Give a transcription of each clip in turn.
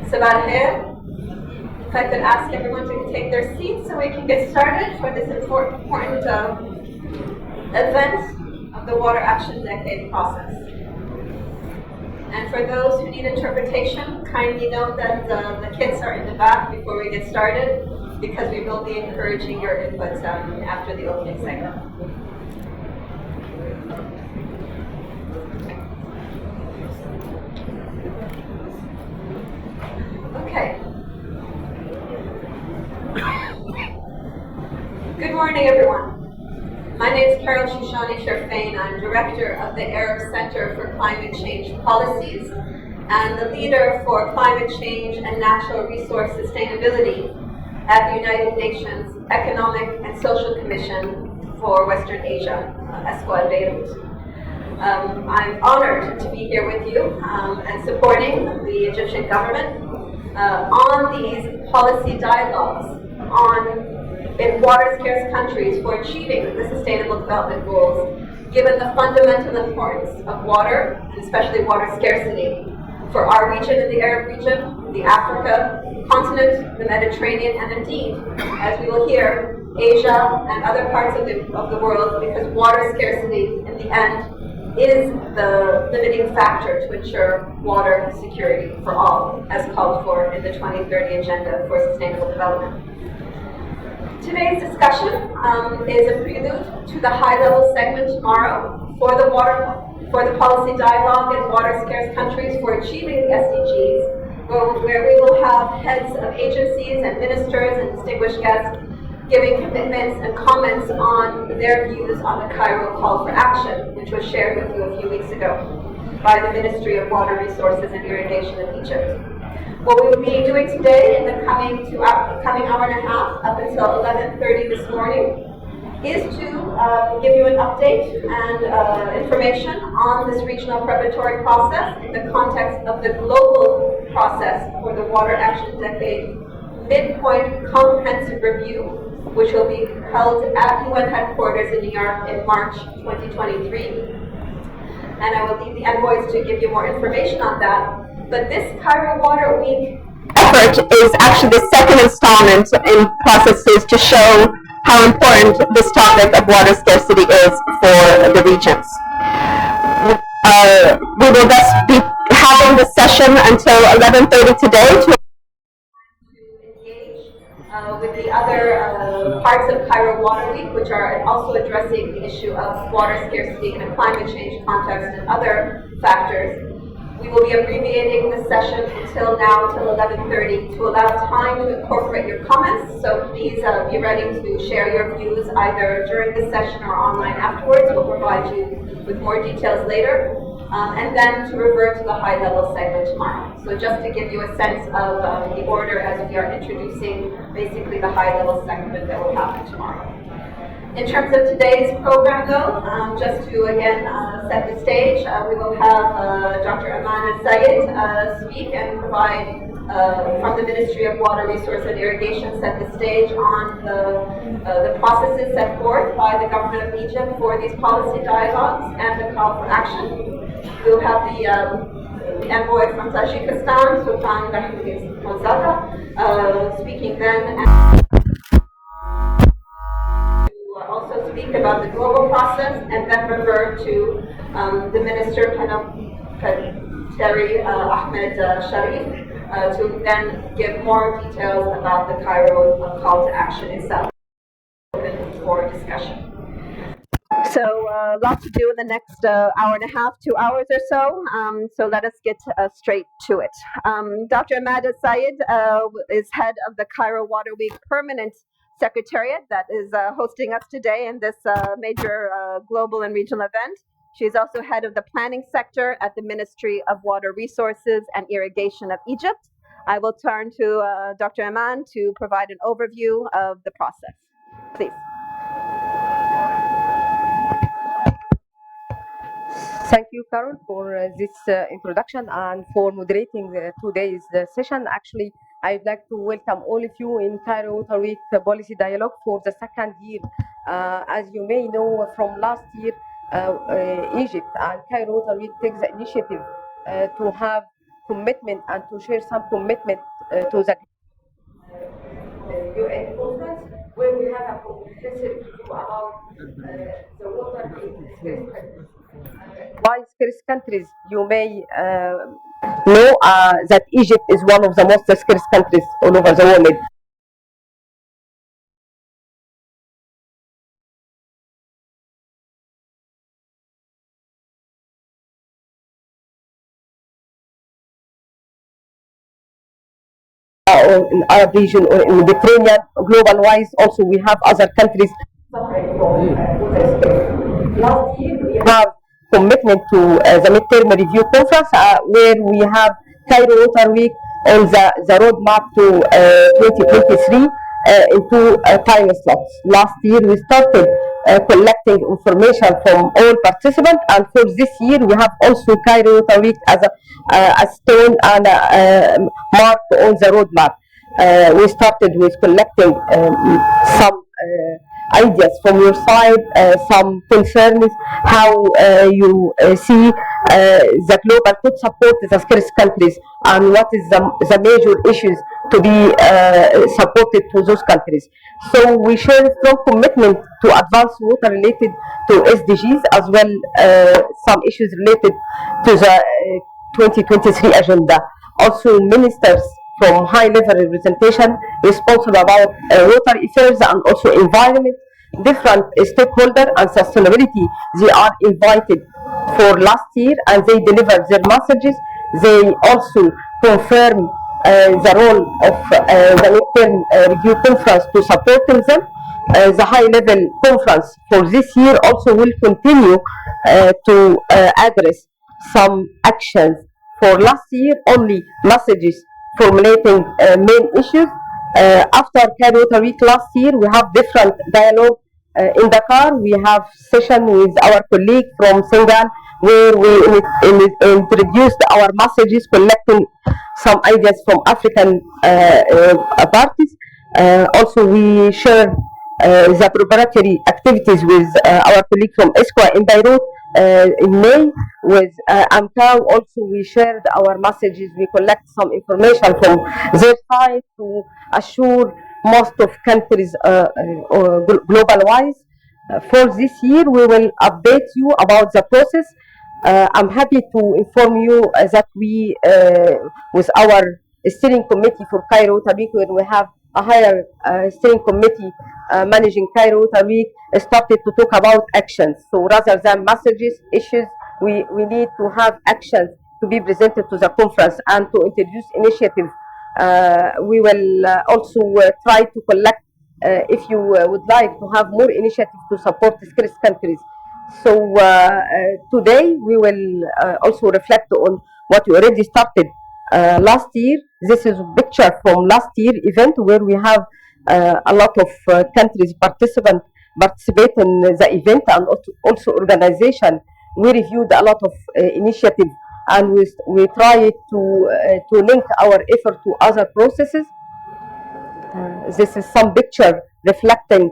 Sabah al-Khair. If I could ask everyone to take their seats so we can get started for this important event of the Water Action Decade process. And for those who need interpretation, kindly note that the kits are in the back before we get started, because we will be encouraging your input after the opening segment. Okay. Good morning, everyone. My name is Carol Shushani Sharfain. I'm Director of the Arab Center for Climate Change Policies and the leader for Climate Change and Natural Resource Sustainability at the United Nations Economic and Social Commission for Western Asia, ESCO Beirut. I'm honored to be here with you and supporting the Egyptian government on these policy dialogues in water-scarce countries for achieving the Sustainable Development Goals, given the fundamental importance of water, and especially water scarcity, for our region and the Arab region, the Africa continent, the Mediterranean, and indeed, as we will hear, Asia and other parts of the world, because water scarcity, in the end, is the limiting factor to ensure water security for all, as called for in the 2030 Agenda for Sustainable Development. Today's discussion is a prelude to the high-level segment tomorrow for the policy dialogue in water-scarce countries for achieving the SDGs, where we will have heads of agencies and ministers and distinguished guests giving commitments and comments on their views on the Cairo Call for Action, which was shared with you a few weeks ago by the Ministry of Water Resources and Irrigation of Egypt. What we will be doing today in the coming hour and a half, up until 11:30 this morning, is to give you an update and information on this regional preparatory process in the context of the global process for the Water Action Decade Midpoint Comprehensive Review, which will be held at UN headquarters in New York in March 2023. And I will leave the envoys to give you more information on that. But this Cairo Water Week effort is actually the second installment in processes to show how important this topic of water scarcity is for the regions. We will thus be having this session until 11:30 today to engage with the other parts of Cairo Water Week, which are also addressing the issue of water scarcity in a climate change context and other factors. We will be abbreviating the session until 11:30 to allow time to incorporate your comments. So please be ready to share your views either during the session or online afterwards. We'll provide you with more details later. And then to revert to the high-level segment tomorrow. So just to give you a sense of the order as we are introducing basically the high-level segment that will happen tomorrow. In terms of today's program, though, just to again set the stage, we will have Dr. Aman al-Sayed speak and provide, from the Ministry of Water Resource and Irrigation, set the stage on the processes set forth by the government of Egypt for these policy dialogues and the call for action. We will have the envoy from Tajikistan, Sultan Mahmoud speaking then. And also speak about the global process and then refer to the Minister Terry Ahmed Sharif to then give more details about the Cairo call to action itself. Open for discussion. So lots to do in the next hour and a half, 2 hours or so. So let us get straight to it. Dr. Ahmad Sayed is head of the Cairo Water Week Permanent Secretariat that is hosting us today in this major global and regional event. She's also head of the planning sector at the Ministry of Water Resources and Irrigation of Egypt. I will turn to Dr. Aman to provide an overview of the process. Please. Thank you, Carol, for this introduction and for moderating today's session. Actually, I'd like to welcome all of you in Cairo Water Week Policy Dialogue for the second year. As you may know, from last year, Egypt and Cairo Water Week takes the initiative to have commitment and to share some commitment to the UN conference, where we have a comprehensive review about the water in scarce countries. By scarce countries, you may know that Egypt is one of the most scarce countries all over the world. Or in Arab region or in Mediterranean, global wise, also we have other countries suffering from water scarcity. Last year we have commitment to the midterm review conference where we have Cairo Water Week on the roadmap to 2023 into time slots. Last year we started collecting information from all participants, and for this year we have also Cairo Water Week as a stone and a mark on the roadmap. We started with collecting some ideas from your side, some concerns, how you see the global could support the scarce countries, and what is the major issues to be supported to those countries. So we share strong commitment to advance water related to SDGs, as well some issues related to the 2023 agenda. Also, ministers from high-level representation responsible about water affairs and also environment, different stakeholders and sustainability, they are invited for last year and they delivered their messages. They also confirm the role of the midterm review conference to supporting them. The high-level conference for this year also will continue to address some actions. For last year, only messages formulating main issues. After Cairo Water Week last year, we have different dialogue in Dakar. We have session with our colleague from Senegal where we introduced our messages, collecting some ideas from African parties. Also, we shared the preparatory activities with our colleague from ESCWA in Beirut in May. With AMCAO also we shared our messages. We collect some information from their side to assure most of countries global wise. For this year we will update you about the process. I'm happy to inform you that we with our steering committee for Cairo Water Week, where we have a higher steering committee managing Cairo Water Week, started to talk about actions. So rather than messages, issues, we need to have actions to be presented to the conference and to introduce initiatives. We will also try to collect, if you would like to have more initiatives to support scarce countries. So today we will also reflect on what we already started last year. This is a picture from last year event where we have a lot of countries participate in the event, and also organization. We reviewed a lot of initiatives, and we try to link our effort to other processes. This is some picture reflecting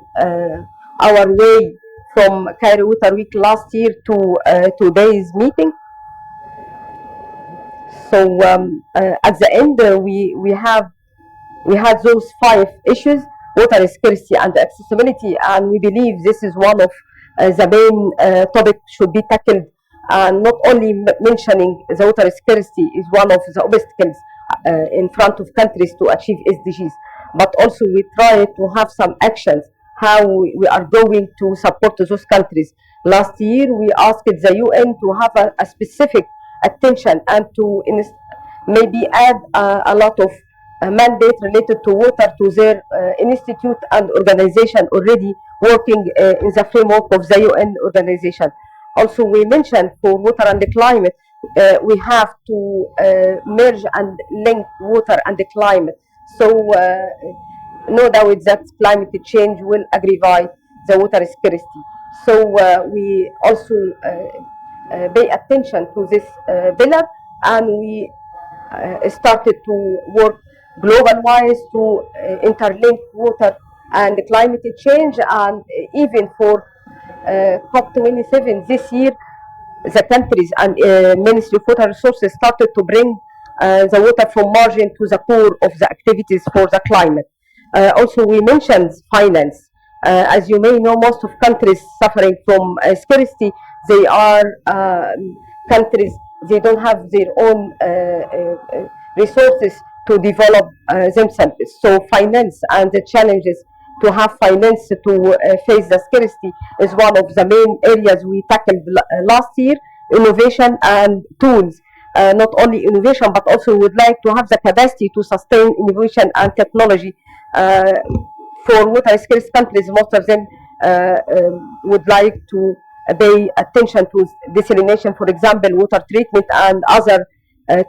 our way from Cairo Water Week last year to today's meeting. So at the end, we had those 5 issues: water scarcity and accessibility, and we believe this is one of the main topics should be tackled. And not only mentioning the water scarcity is one of the obstacles in front of countries to achieve SDGs, but also we try to have some actions how we are going to support those countries. Last year we asked the UN to have a specific attention and to maybe add a lot of mandate related to water to their institute and organization already working in the framework of the UN organization. Also, we mentioned for water and the climate, we have to merge and link water and the climate. So no doubt that climate change will aggravate the water scarcity. So we also pay attention to this pillar, and we started to work global wise to interlink water and climate change. And even for COP27 this year, the countries and Ministry of Water Resources started to bring the water from margin to the core of the activities for the climate. Also, we mentioned finance. As you may know, most of countries suffering from scarcity, they are countries, they don't have their own resources to develop themselves. So finance and the challenges to have finance to face the scarcity is one of the main areas we tackled last year. Innovation and tools. Not only innovation, but also we would like to have the capacity to sustain innovation and technology for water scarce countries. Most of them would like to pay attention to desalination, for example, water treatment and other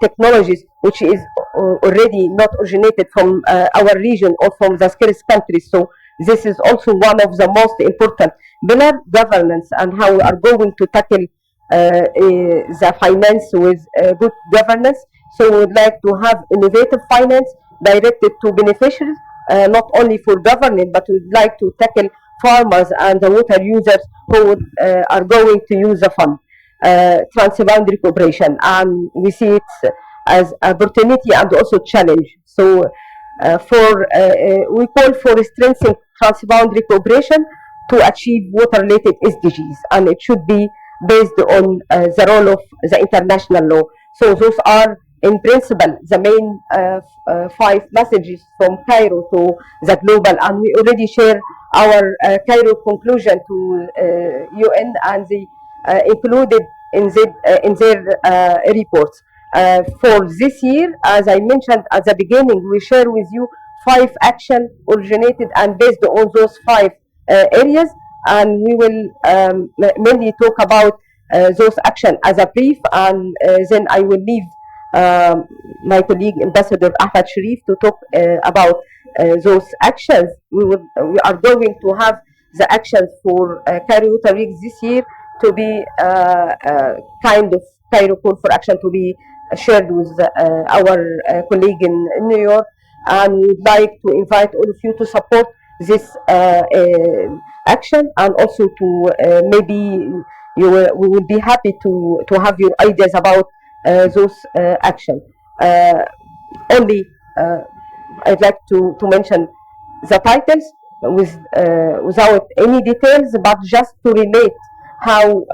technologies, which is already not originated from our region or from the scarce countries. So this is also one of the most important pillar, governance, and how we are going to tackle the finance with good governance. So we would like to have innovative finance directed to beneficiaries, not only for government, but we would like to tackle farmers and the water users who are going to use the fund. Transboundary cooperation, and we see it as opportunity and also challenge. So we call for strengthening transboundary cooperation to achieve water-related SDGs, and it should be based on the role of the international law. So those are, in principle, the main 5 messages from Cairo to the global, and we already share our Cairo conclusion to UN, and they included in their reports. For this year, as I mentioned at the beginning, we share with you 5 action originated and based on those 5 areas, and we will mainly talk about those actions as a brief, and then I will leave my colleague Ambassador Ahmad Sharif to talk about those actions. We are going to have the actions for Cairo Water Week this year to be kind of Cairo call for action to be shared with our colleague in New York, and we'd like to invite all of you to support this action, and also to maybe we will be happy to have your ideas about those actions. Only I'd like to mention the titles without any details, but just to relate how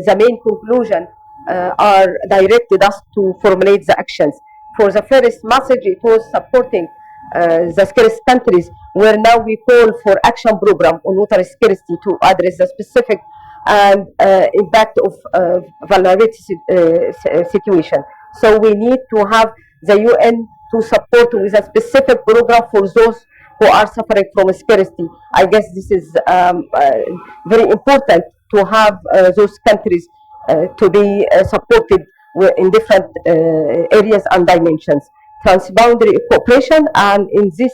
the main conclusion are directed us to formulate the actions. For the first message, it was supporting the scarce countries, where now we call for action program on water scarcity to address the specific and impact of vulnerability situation. So we need to have the UN to support with a specific program for those who are suffering from scarcity. I guess this is very important to have those countries to be supported in different areas and dimensions. Transboundary cooperation, and in this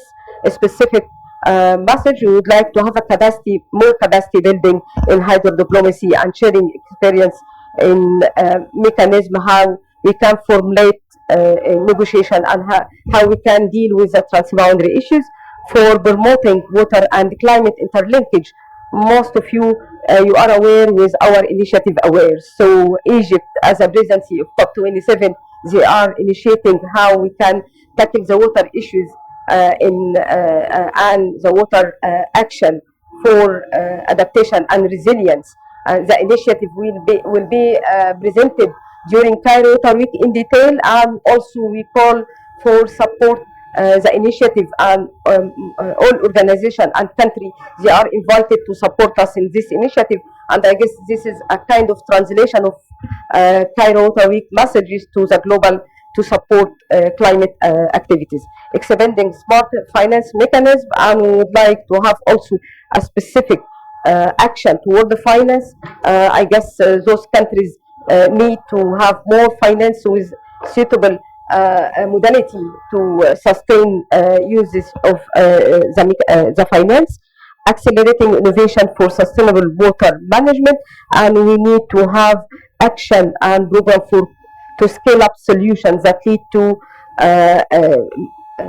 specific message, we would like to have a capacity, more capacity building in hydro diplomacy and sharing experience in mechanism how we can formulate a negotiation and how we can deal with the transboundary issues for promoting water and climate interlinkage. Most of you, you are aware with our initiative AWARE. So Egypt, as a presidency of COP27, they are initiating how we can tackle the water issues and the water action for adaptation and resilience. The initiative will be presented during Cairo Water Week in detail, and also we call for support the initiative, and all organization and country, they are invited to support us in this initiative. And I guess this is a kind of translation of Cairo Water Week messages to the global to support climate activities. Expanding smart finance mechanism, and we would like to have also a specific action toward the finance. I guess those countries need to have more finance with suitable modality to sustain uses of the finance, accelerating innovation for sustainable water management, and we need to have action and program for to scale up solutions that lead to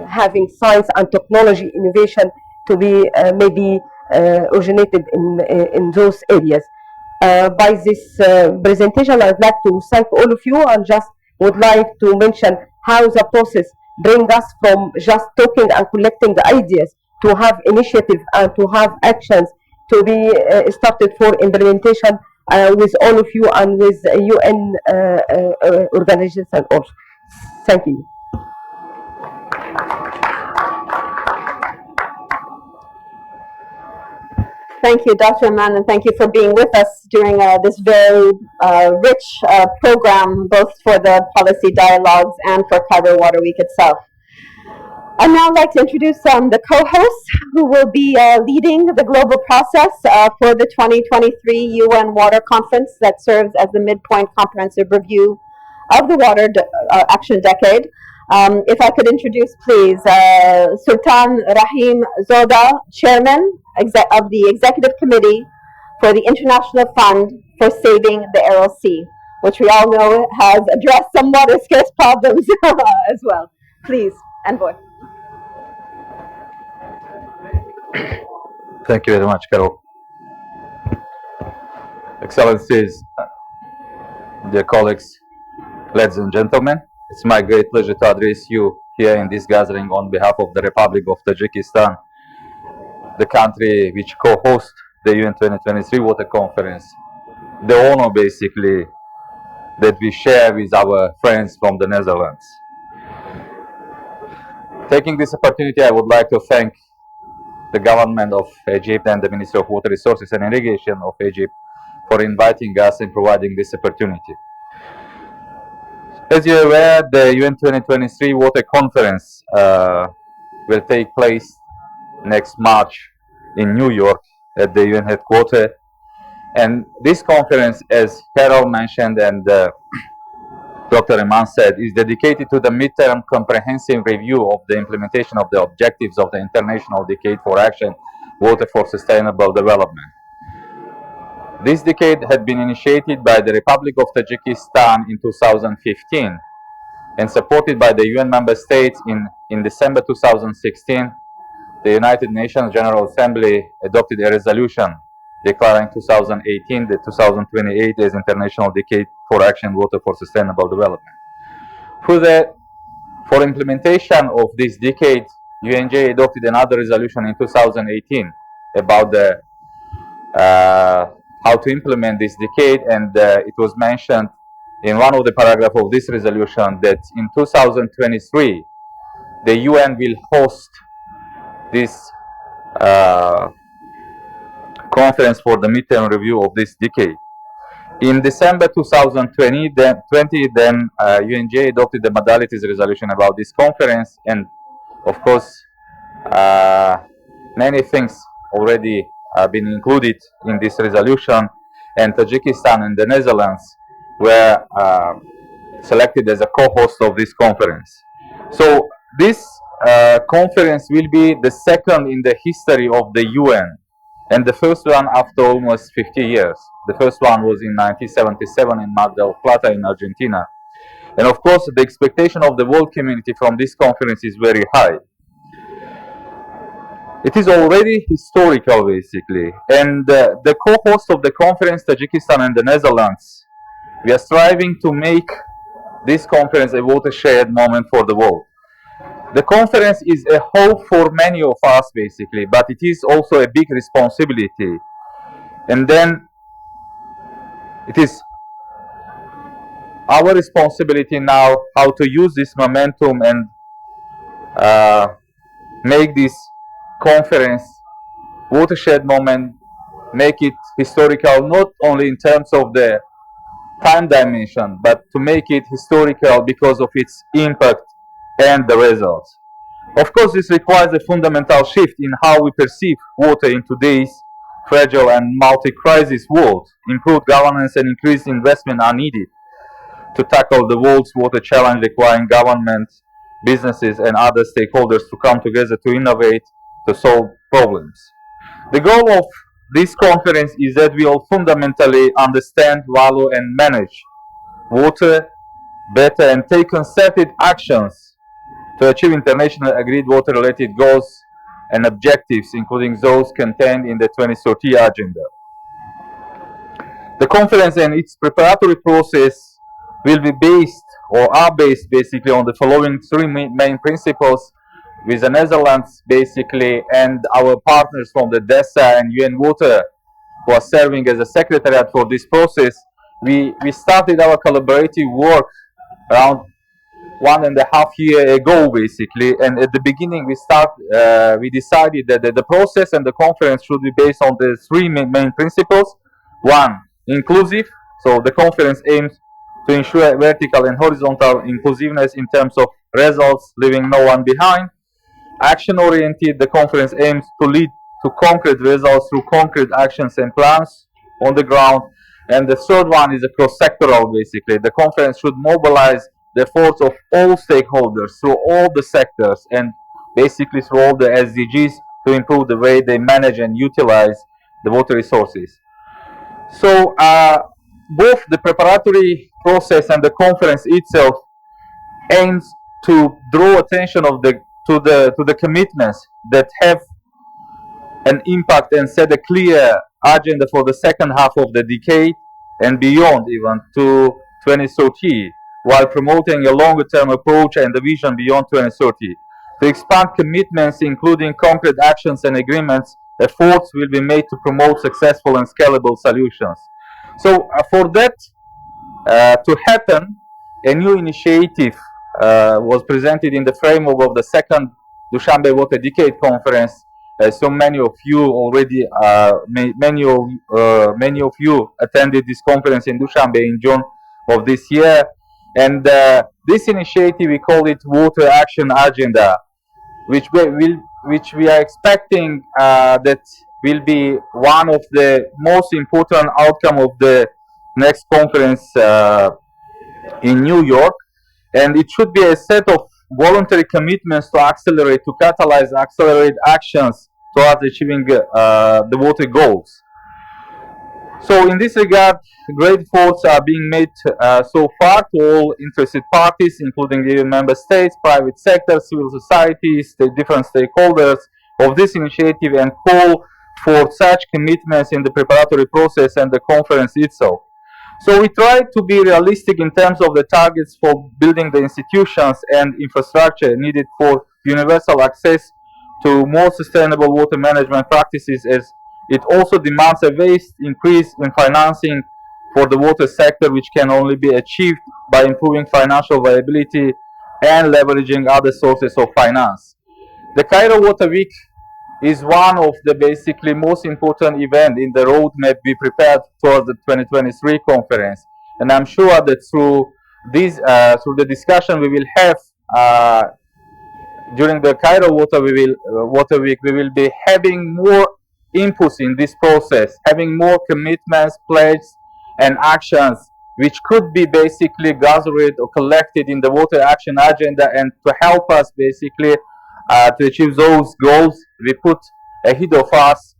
having science and technology innovation to be maybe originated in those areas. By this presentation, I'd like to thank all of you, and just would like to mention how the process bring us from just talking and collecting the ideas to have initiative and to have actions to be started for implementation with all of you and with UN organizations and all. Thank you. Thank you, Dr. Aman, and thank you for being with us during this very rich program, both for the policy dialogues and for Cairo Water Week itself. I'd now like to introduce the co-hosts who will be leading the global process for the 2023 UN Water Conference that serves as the midpoint comprehensive review of the Water Action Decade. If I could introduce, please, Sultan Rahim Zoda, Chairman of the Executive Committee for the International Fund for Saving the Aral Sea, which we all know has addressed some water scarce problems as well. Please, Envoy. Thank you very much, Carol. Excellencies, dear colleagues, ladies and gentlemen, it's my great pleasure to address you here in this gathering on behalf of the Republic of Tajikistan, the country which co-hosts the UN 2023 Water Conference, the honor basically that we share with our friends from the Netherlands. Taking this opportunity, I would like to thank the government of Egypt and the Ministry of Water Resources and Irrigation of Egypt for inviting us and providing this opportunity. As you're aware, the UN 2023 Water Conference will take place next March in New York at the UN headquarters. And this conference, as Carol mentioned and Dr. Iman said, is dedicated to the midterm comprehensive review of the implementation of the objectives of the International Decade for Action, Water for Sustainable Development. This decade had been initiated by the Republic of Tajikistan in 2015 and supported by the UN member states in December 2016. The United Nations General Assembly adopted a resolution declaring 2018 to 2028 as International Decade for Action, Water for Sustainable Development. Further, for implementation of this decade, UNJ adopted another resolution in 2018 about the how to implement this decade, and it was mentioned in one of the paragraphs of this resolution that in 2023 the UN will host this conference for the midterm review of this decade. In December 2020, UNJ adopted the modalities resolution about this conference, and of course, many things already have been included in this resolution, and Tajikistan and the Netherlands were selected as a co-host of this conference. So this conference will be the second in the history of the UN, and the first one after almost 50 years. The first one was in 1977 in Mar del Plata in Argentina. And of course, the expectation of the world community from this conference is very high. It is already historical, basically. And the co-host of the conference, Tajikistan and the Netherlands, we are striving to make this conference a watershed moment for the world. The conference is a hope for many of us, basically, but it is also a big responsibility. And then it is our responsibility now how to use this momentum and make this conference watershed moment, make it historical, not only in terms of the time dimension, but to make it historical because of its impact and the results. Of course, this requires a fundamental shift in how we perceive water in today's fragile and multi-crisis world. Improved governance and increased investment are needed to tackle the world's water challenge, requiring government, businesses, and other stakeholders to come together to innovate, to solve problems. The goal of this conference is that we all fundamentally understand, value, and manage water better and take concerted actions to achieve international agreed water-related goals and objectives, including those contained in the 2030 agenda. The conference and its preparatory process will be based or are based basically on the following three main principles, with the Netherlands basically and our partners from the DESA and UN Water who are serving as a secretariat for this process. We started our collaborative work around 1.5 years ago basically, and at the beginning we decided that the process and the conference should be based on the three main principles. One, inclusive, so the conference aims to ensure vertical and horizontal inclusiveness in terms of results, leaving no one behind. Action oriented, the conference aims to lead to concrete results through concrete actions and plans on the ground. And the third one is a cross-sectoral basically. The conference should mobilize the efforts of all stakeholders through all the sectors and basically through all the SDGs to improve the way they manage and utilize the water resources. So both the preparatory process and the conference itself aims to draw attention of to the commitments that have an impact and set a clear agenda for the second half of the decade and beyond even to 2030, while promoting a longer term approach and a vision beyond 2030. To expand commitments, including concrete actions and agreements, efforts will be made to promote successful and scalable solutions. So for that to happen, a new initiative was presented in the framework of the second Dushanbe Water Decade Conference. So many of you already, many of you attended this conference in Dushanbe in June of this year. And this initiative, we call it Water Action Agenda, which we are expecting that will be one of the most important outcome of the next conference in New York. And it should be a set of voluntary commitments to catalyze, accelerate actions towards achieving the water goals. So in this regard, great efforts are being made so far to all interested parties, including the member states, private sector, civil societies, the different stakeholders of this initiative, and call for such commitments in the preparatory process and the conference itself. So we try to be realistic in terms of the targets for building the institutions and infrastructure needed for universal access to more sustainable water management practices, as it also demands a vast increase in financing for the water sector, which can only be achieved by improving financial viability and leveraging other sources of finance. The Cairo Water Week is one of the basically most important events in the roadmap we prepared towards the 2023 conference. And I'm sure that through the discussion we will have during the Cairo Water Week, we will be having more inputs in this process, having more commitments, pledges, and actions which could be basically gathered or collected in the Water Action Agenda, and to help us basically to achieve those goals we put ahead of us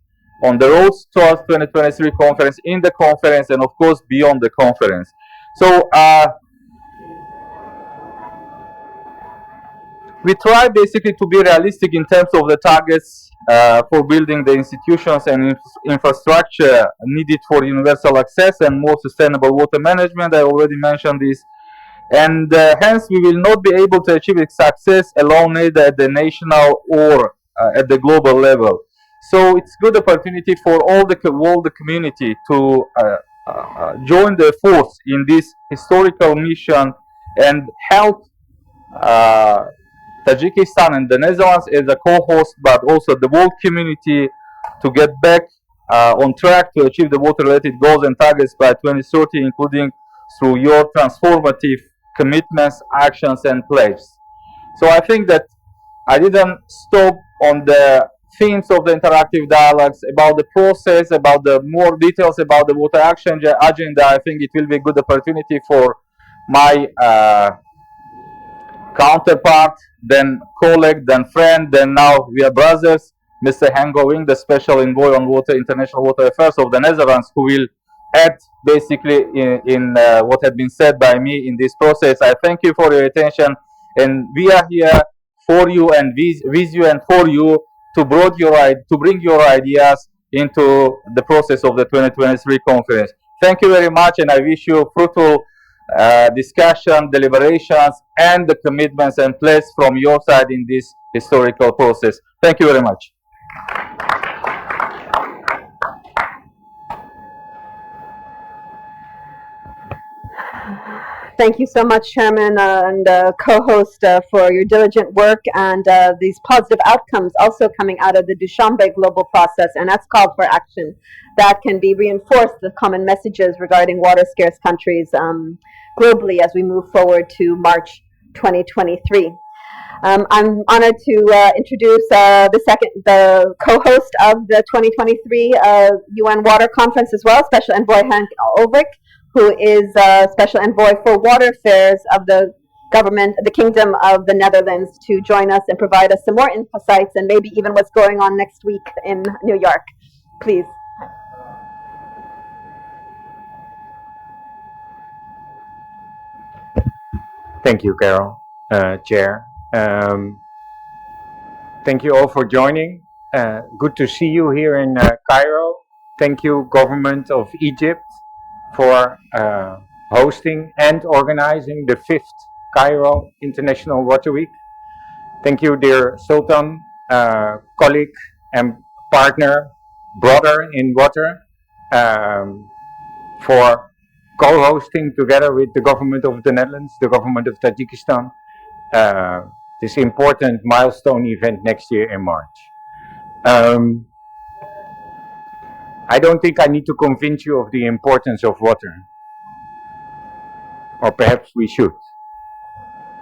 on the road towards 2023 conference, in the conference, and of course beyond the conference. So we try basically to be realistic in terms of the targets for building the institutions and infrastructure needed for universal access and more sustainable water management. I already mentioned this. And hence we will not be able to achieve its success alone, either at the national or at the global level. So it's a good opportunity for all the community to join the force in this historical mission and help Tajikistan and the Netherlands as a co-host, but also the world community, to get back on track to achieve the water-related goals and targets by 2030, including through your transformative commitments, actions, and pledges. So I think that I didn't stop on the themes of the interactive dialogues, about the process, about the more details about the water action agenda. I think it will be a good opportunity for my counterpart, then colleague, then friend, then now we are brothers, Mr. Hangoing, the Special Envoy on International Water Affairs of the Netherlands, who will add basically in what had been said by me in this process. I thank you for your attention, and we are here for you and with you and for you to bring your ideas into the process of the 2023 conference. Thank you very much, and I wish you fruitful discussion, deliberations, and the commitments and pledge from your side in this historical process. Thank you very much. Thank you so much, Chairman and co-host, for your diligent work and these positive outcomes also coming out of the Dushanbe global process, and that's called for action that can be reinforced, the common messages regarding water-scarce countries globally as we move forward to March 2023. I'm honored to introduce the co-host of the 2023 UN Water Conference as well, Special Envoy Hank Ulrich, who is Special Envoy for Water Affairs of the Kingdom of the Netherlands, to join us and provide us some more insights and maybe even what's going on next week in New York. Please. Thank you, Carol, Chair. Thank you all for joining. Good to see you here in Cairo. Thank you, Government of Egypt, for hosting and organizing the 5th Cairo International Water Week. Thank you, dear Sultan, colleague and partner, brother in water, for co-hosting together with the government of the Netherlands, the government of Tajikistan, this important milestone event next year in March. I don't think I need to convince you of the importance of water. Or perhaps we should.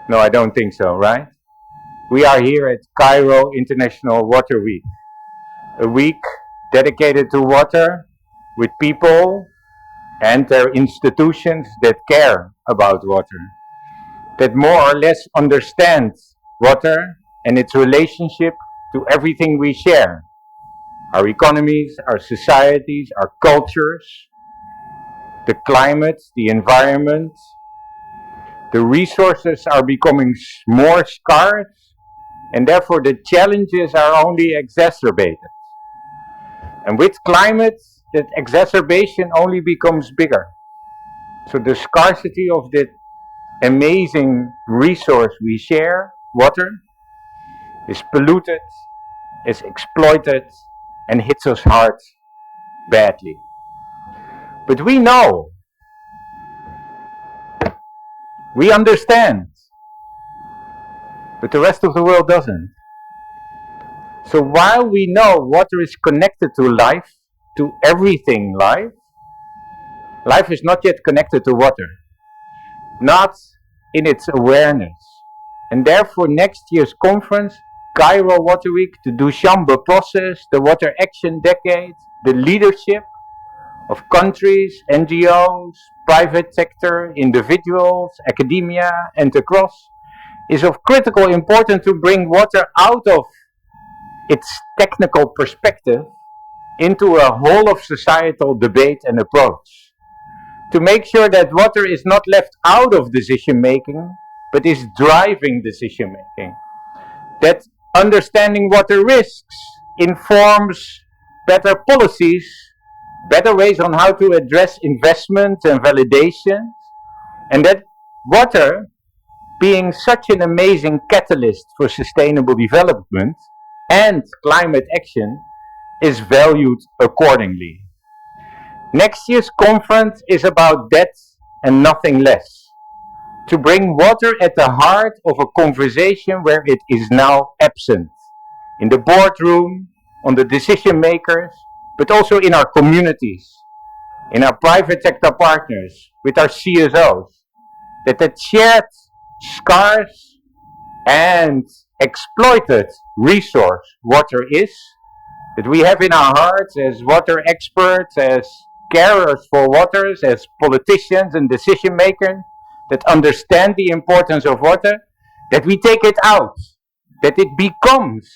No, I don't think so, right? We are here at Cairo International Water Week. A week dedicated to water, with people and their institutions that care about water, that more or less understand water and its relationship to everything we share. Our economies, our societies, our cultures, the climate, the environment. The resources are becoming more scarce, and therefore the challenges are only exacerbated. And with climate, that exacerbation only becomes bigger. So the scarcity of that amazing resource we share, water, is polluted, is exploited, and hits us hard, badly. But we know, we understand, but the rest of the world doesn't. So while we know water is connected to life, to everything life, life is not yet connected to water, not in its awareness. And therefore next year's conference, Cairo Water Week, the Dushanbe process, the Water Action Decade, the leadership of countries, NGOs, private sector, individuals, academia, and across, is of critical importance to bring water out of its technical perspective into a whole of societal debate and approach. To make sure that water is not left out of decision making, but is driving decision making. That understanding water risks informs better policies, better ways on how to address investment and validation, and that water, being such an amazing catalyst for sustainable development and climate action, is valued accordingly. Next year's conference is about that and nothing less. To bring water at the heart of a conversation where it is now absent. In the boardroom, on the decision makers, but also in our communities, in our private sector partners, with our CSOs, that shared, scarce, and exploited resource water is, that we have in our hearts as water experts, as carers for waters, as politicians and decision makers, that understand the importance of water, that we take it out, that it becomes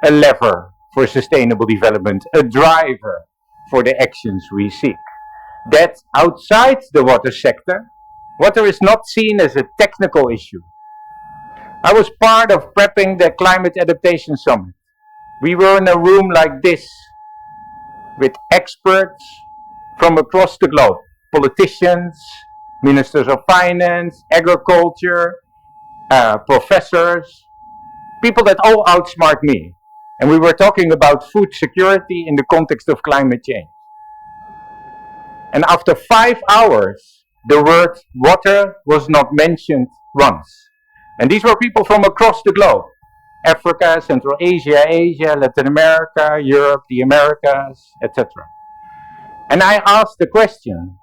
a lever for sustainable development, a driver for the actions we seek. That outside the water sector, water is not seen as a technical issue. I was part of prepping the Climate Adaptation Summit. We were in a room like this with experts from across the globe, politicians, ministers of finance, agriculture, professors, people that all outsmart me. And we were talking about food security in the context of climate change. And after 5 hours, the word water was not mentioned once. And these were people from across the globe. Africa, Central Asia, Asia, Latin America, Europe, the Americas, etc. And I asked the question,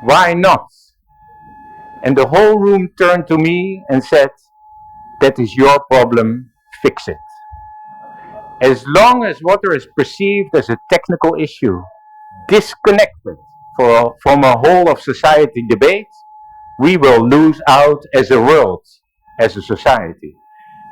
why not? And the whole room turned to me and said, that is your problem, fix it. As long as water is perceived as a technical issue, disconnected from a whole of society debate, we will lose out as a world, as a society.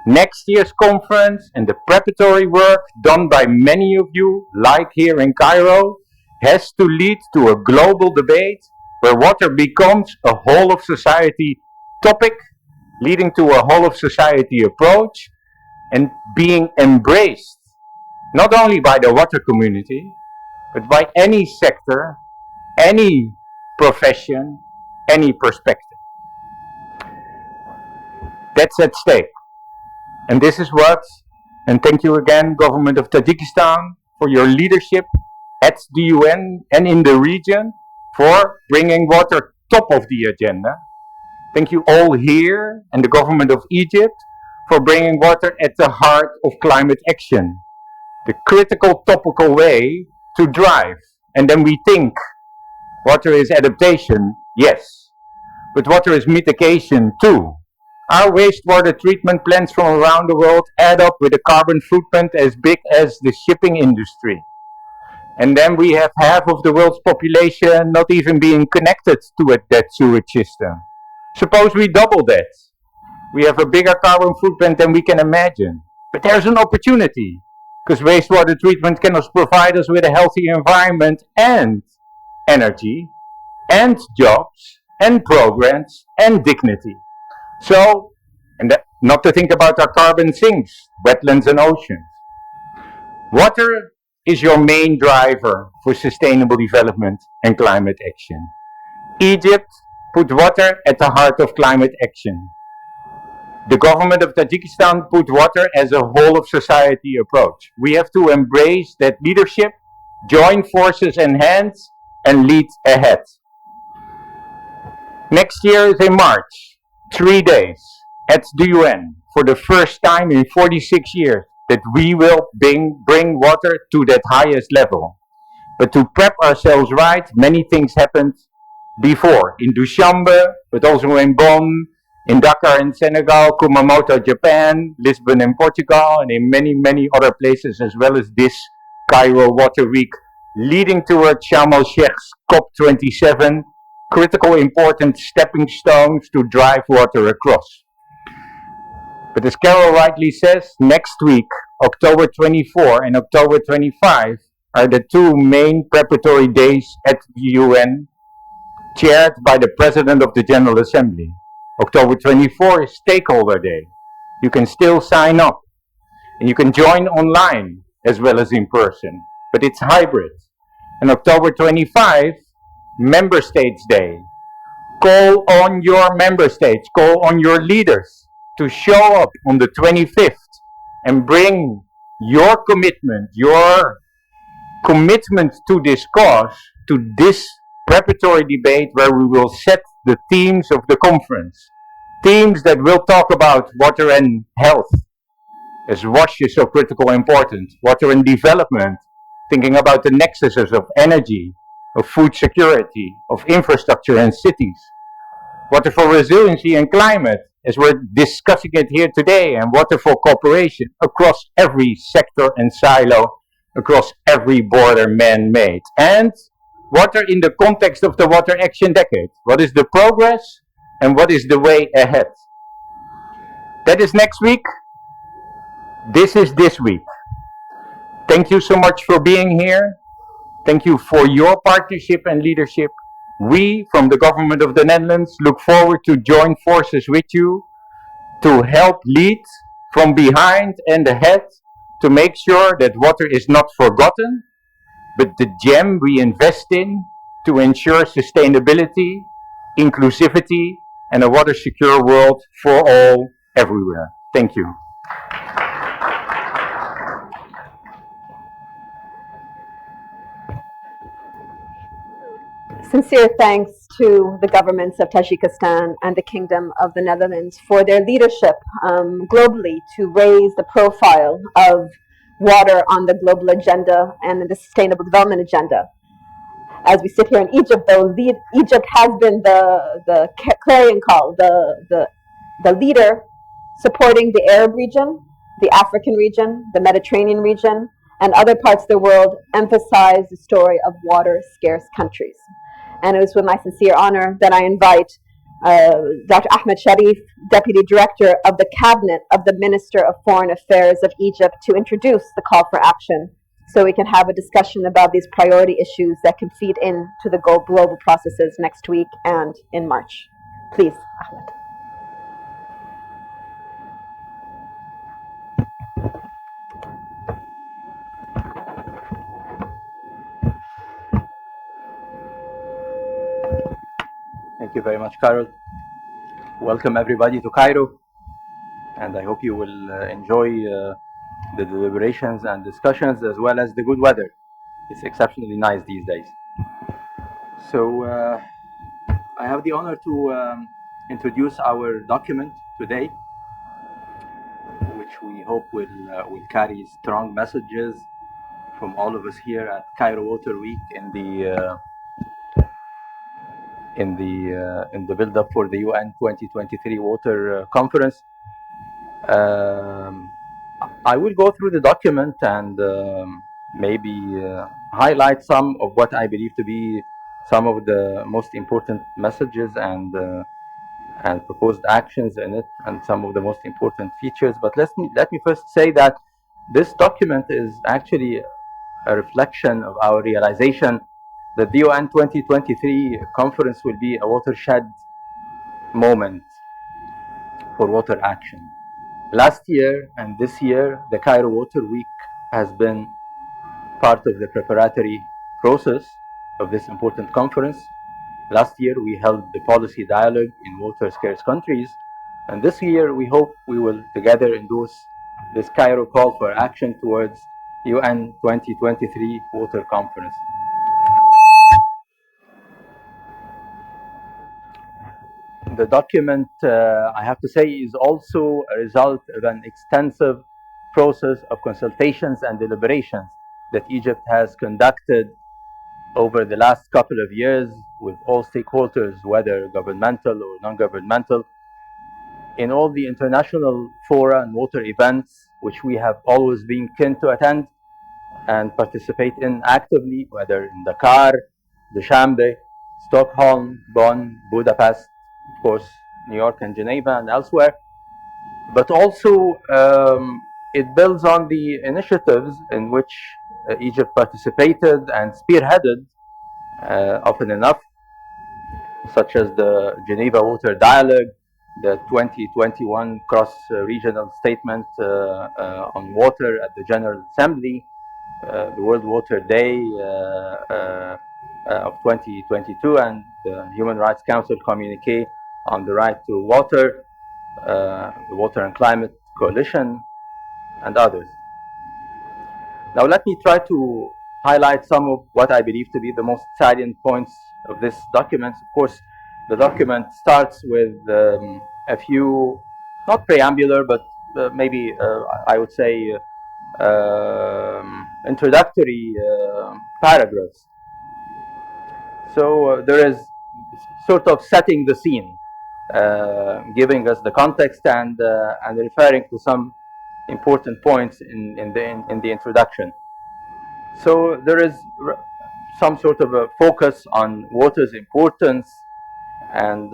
Next year's conference and the preparatory work done by many of you, like here in Cairo, has to lead to a global debate where water becomes a whole of society topic, leading to a whole of society approach and being embraced not only by the water community, but by any sector, any profession, any perspective. That's at stake. And this is what, and thank you again, Government of Tajikistan, for your leadership at the UN and in the region for bringing water top of the agenda. Thank you all here and the Government of Egypt for bringing water at the heart of climate action. The critical topical way to drive. And then we think water is adaptation, yes, but water is mitigation too. Our wastewater treatment plants from around the world add up with a carbon footprint as big as the shipping industry. And then we have half of the world's population not even being connected to that sewage system. Suppose we double that. We have a bigger carbon footprint than we can imagine. But there's an opportunity, because wastewater treatment can provide us with a healthy environment and energy and jobs and programs and dignity. So, and not to think about our carbon sinks, wetlands and oceans. Water is your main driver for sustainable development and climate action. Egypt put water at the heart of climate action. The government of Tajikistan put water as a whole of society approach. We have to embrace that leadership, join forces and hands, and lead ahead. Next year is in March, 3 days at the UN for the first time in 46 years that we will bring water to that highest level. But to prep ourselves right, many things happened before. In Dushanbe, but also in Bonn, in Dakar in Senegal, Kumamoto, Japan, Lisbon in Portugal, and in many, many other places, as well as this Cairo Water Week, leading towards Sharm el-Sheikh's COP27, critical important stepping stones to drive water across. But as Carol rightly says, next week, October 24 and October 25, are the two main preparatory days at the UN, chaired by the President of the General Assembly. October 24 is Stakeholder Day. You can still sign up, and you can join online as well as in person, but it's hybrid. And October 25, Member States Day. Call on your member states, call on your leaders to show up on the 25th and bring your commitment to this cause, to this preparatory debate where we will set the themes of the conference. Themes that will talk about water and health, as wash is so critical important, water and development, thinking about the nexuses of energy, of food security, of infrastructure and cities. Water for resiliency and climate, as we're discussing it here today, and water for cooperation across every sector and silo, across every border man-made. And water in the context of the Water Action Decade. What is the progress and what is the way ahead? That is next week. This is this week. Thank you so much for being here. Thank you for your partnership and leadership. We, from the government of the Netherlands, look forward to join forces with you to help lead from behind and ahead to make sure that water is not forgotten, but the gem we invest in to ensure sustainability, inclusivity, and a water secure world for all, everywhere. Thank you. Sincere thanks to the governments of Tajikistan and the Kingdom of the Netherlands for their leadership globally to raise the profile of water on the global agenda and the sustainable development agenda. As we sit here in Egypt, though, Egypt has been the clarion call, the leader supporting the Arab region, the African region, the Mediterranean region, and other parts of the world emphasize the story of water-scarce countries. And it was with my sincere honor that I invite Dr. Ahmed Sharif, Deputy Director of the Cabinet of the Minister of Foreign Affairs of Egypt, to introduce the call for action so we can have a discussion about these priority issues that can feed into the global processes next week and in March. Please, Ahmed. Thank you very much, Carol. Welcome everybody to Cairo, and I hope you will enjoy the deliberations and discussions as well as the good weather. It's exceptionally nice these days. So I have the honor to introduce our document today, which we hope will carry strong messages from all of us here at Cairo Water Week in the build-up for the UN 2023 Water Conference. I will go through the document and maybe highlight some of what I believe to be some of the most important messages and proposed actions in it, and some of the most important features. But let me first say that this document is actually a reflection of our realization that the UN 2023 conference will be a watershed moment for water action. Last year and this year, the Cairo Water Week has been part of the preparatory process of this important conference. Last year, we held the policy dialogue in water-scarce countries, and this year, we hope we will together endorse this Cairo call for action towards UN 2023 Water Conference. The document, I have to say, is also a result of an extensive process of consultations and deliberations that Egypt has conducted over the last couple of years with all stakeholders, whether governmental or non-governmental, in all the international fora and water events, which we have always been keen to attend and participate in actively, whether in Dakar, Dushanbe, Stockholm, Bonn, Budapest, of course, New York and Geneva and elsewhere. But also, it builds on the initiatives in which Egypt participated and spearheaded often enough, such as the Geneva Water Dialogue, the 2021 cross-regional statement on water at the General Assembly, the World Water Day of 2022, and the Human Rights Council communique on the right to water, the Water and Climate Coalition, and others. Now let me try to highlight some of what I believe to be the most salient points of this document. Of course, the document starts with a few, not preambular, but maybe I would say introductory paragraphs. So there is sort of setting the scene, giving us the context and referring to some important points in the introduction. So there is some sort of a focus on water's importance and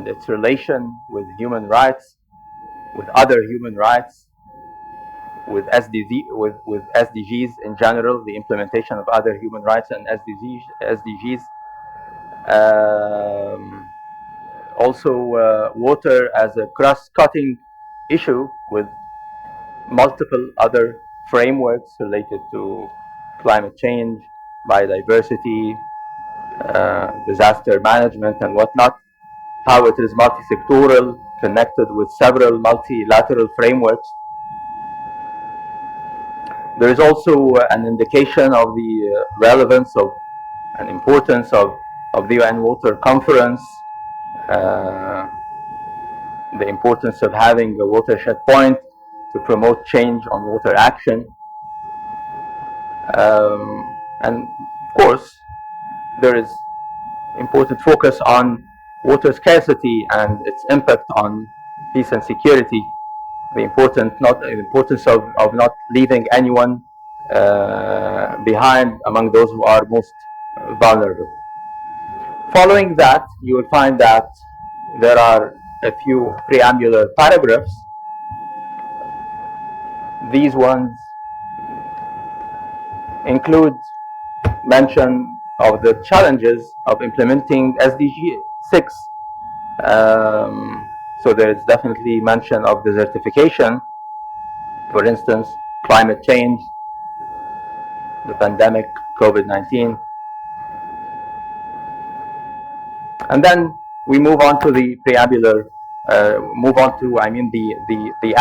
its relation with human rights, with other human rights, with SDGs in general, the implementation of other human rights and SDGs. Also, water as a cross-cutting issue with multiple other frameworks related to climate change, biodiversity, disaster management and whatnot, how it is multi-sectoral, connected with several multilateral frameworks. There is also an indication of the relevance of and importance of the UN Water Conference, the importance of having a watershed point to promote change on water action. And of course, there is important focus on water scarcity and its impact on peace and security. The importance of not leaving anyone behind among those who are most vulnerable. Following that, you will find that there are a few preambular paragraphs. These ones include mention of the challenges of implementing SDG 6. So there is definitely mention of desertification, for instance, climate change, the pandemic, COVID-19. And then we move on to the preambular, the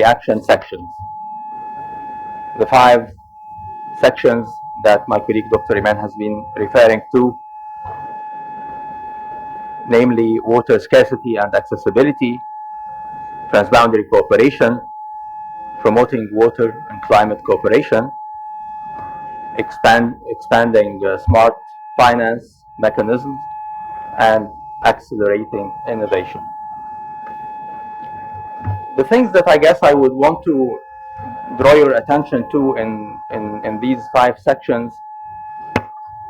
action sections. The 5 sections that my colleague Dr. Iman has been referring to, namely water scarcity and accessibility, transboundary cooperation, promoting water and climate cooperation, expanding smart finance mechanisms, and accelerating innovation. The things that I guess I would want to draw your attention to in these 5 sections,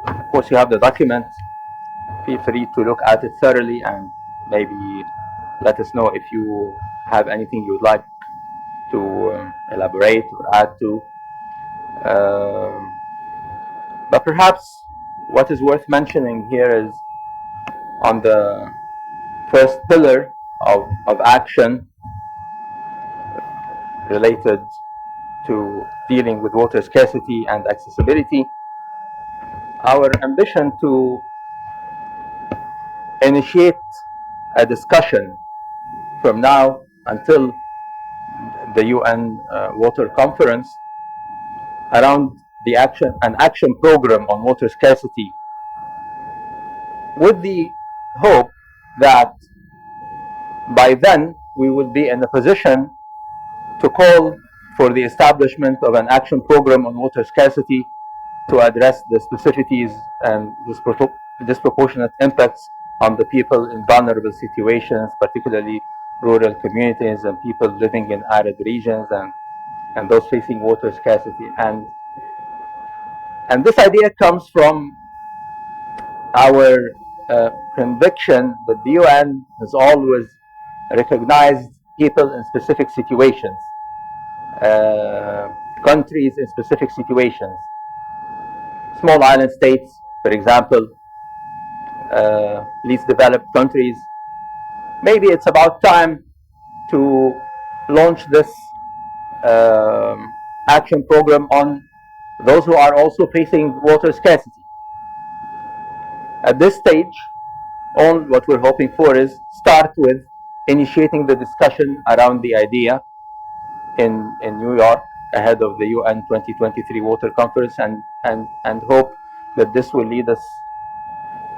of course you have the document. Feel free to look at it thoroughly and maybe let us know if you have anything you would like to elaborate or add to. But perhaps what is worth mentioning here is on the first pillar of action related to dealing with water scarcity and accessibility, our ambition to initiate a discussion from now until the UN Water Conference around an action program on water scarcity, with the hope that by then we will be in a position to call for the establishment of an action program on water scarcity to address the specificities and disproportionate impacts on the people in vulnerable situations, particularly rural communities and people living in arid regions and those facing water scarcity. And this idea comes from our conviction that the UN has always recognized people in specific situations, countries in specific situations. Small island states, for example, least developed countries. Maybe it's about time to launch this action program on those who are also facing water scarcity. At this stage, all what we're hoping for is start with initiating the discussion around the idea in New York ahead of the UN 2023 Water Conference, and hope that this will lead us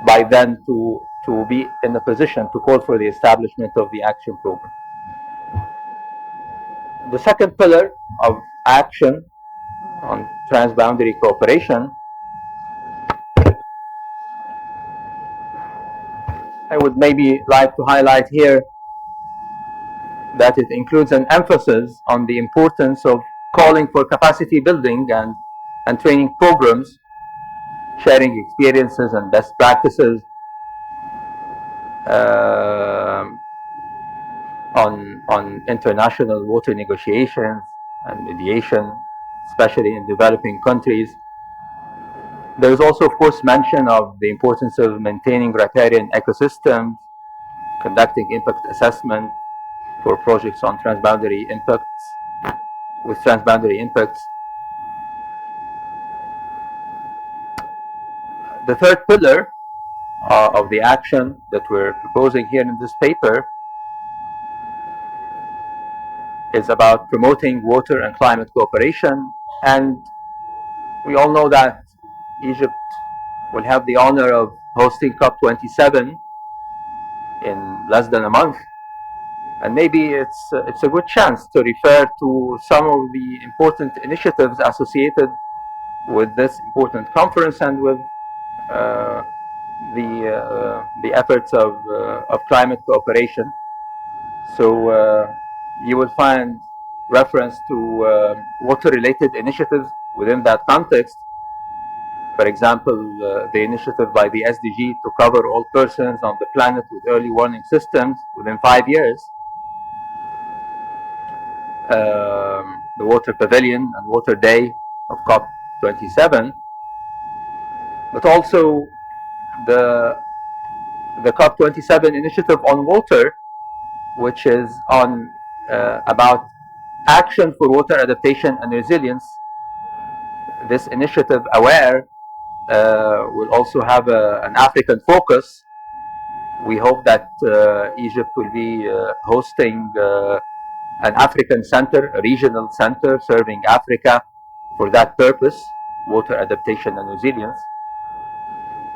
by then to be in a position to call for the establishment of the action program. The second pillar of action on transboundary cooperation, I would maybe like to highlight here that it includes an emphasis on the importance of calling for capacity building and training programs, sharing experiences and best practices on international water negotiations and mediation, especially in developing countries. There is also, of course, mention of the importance of maintaining riparian ecosystems, conducting impact assessment for projects on transboundary impacts, with transboundary impacts. The third pillar of the action that we're proposing here in this paper is about promoting water and climate cooperation. And we all know that Egypt will have the honor of hosting COP27 in less than a month. And maybe it's a good chance to refer to some of the important initiatives associated with this important conference and with the efforts of climate cooperation. So you will find reference to water-related initiatives within that context. For example, the initiative by the SDG to cover all persons on the planet with early warning systems within 5 years, the Water Pavilion and Water Day of COP27, but also the COP27 initiative on water, which is on about action for water adaptation and resilience. This initiative, AWARE, will also have an African focus. We hope that Egypt will be hosting an African center, a regional center serving Africa for that purpose, water adaptation and resilience.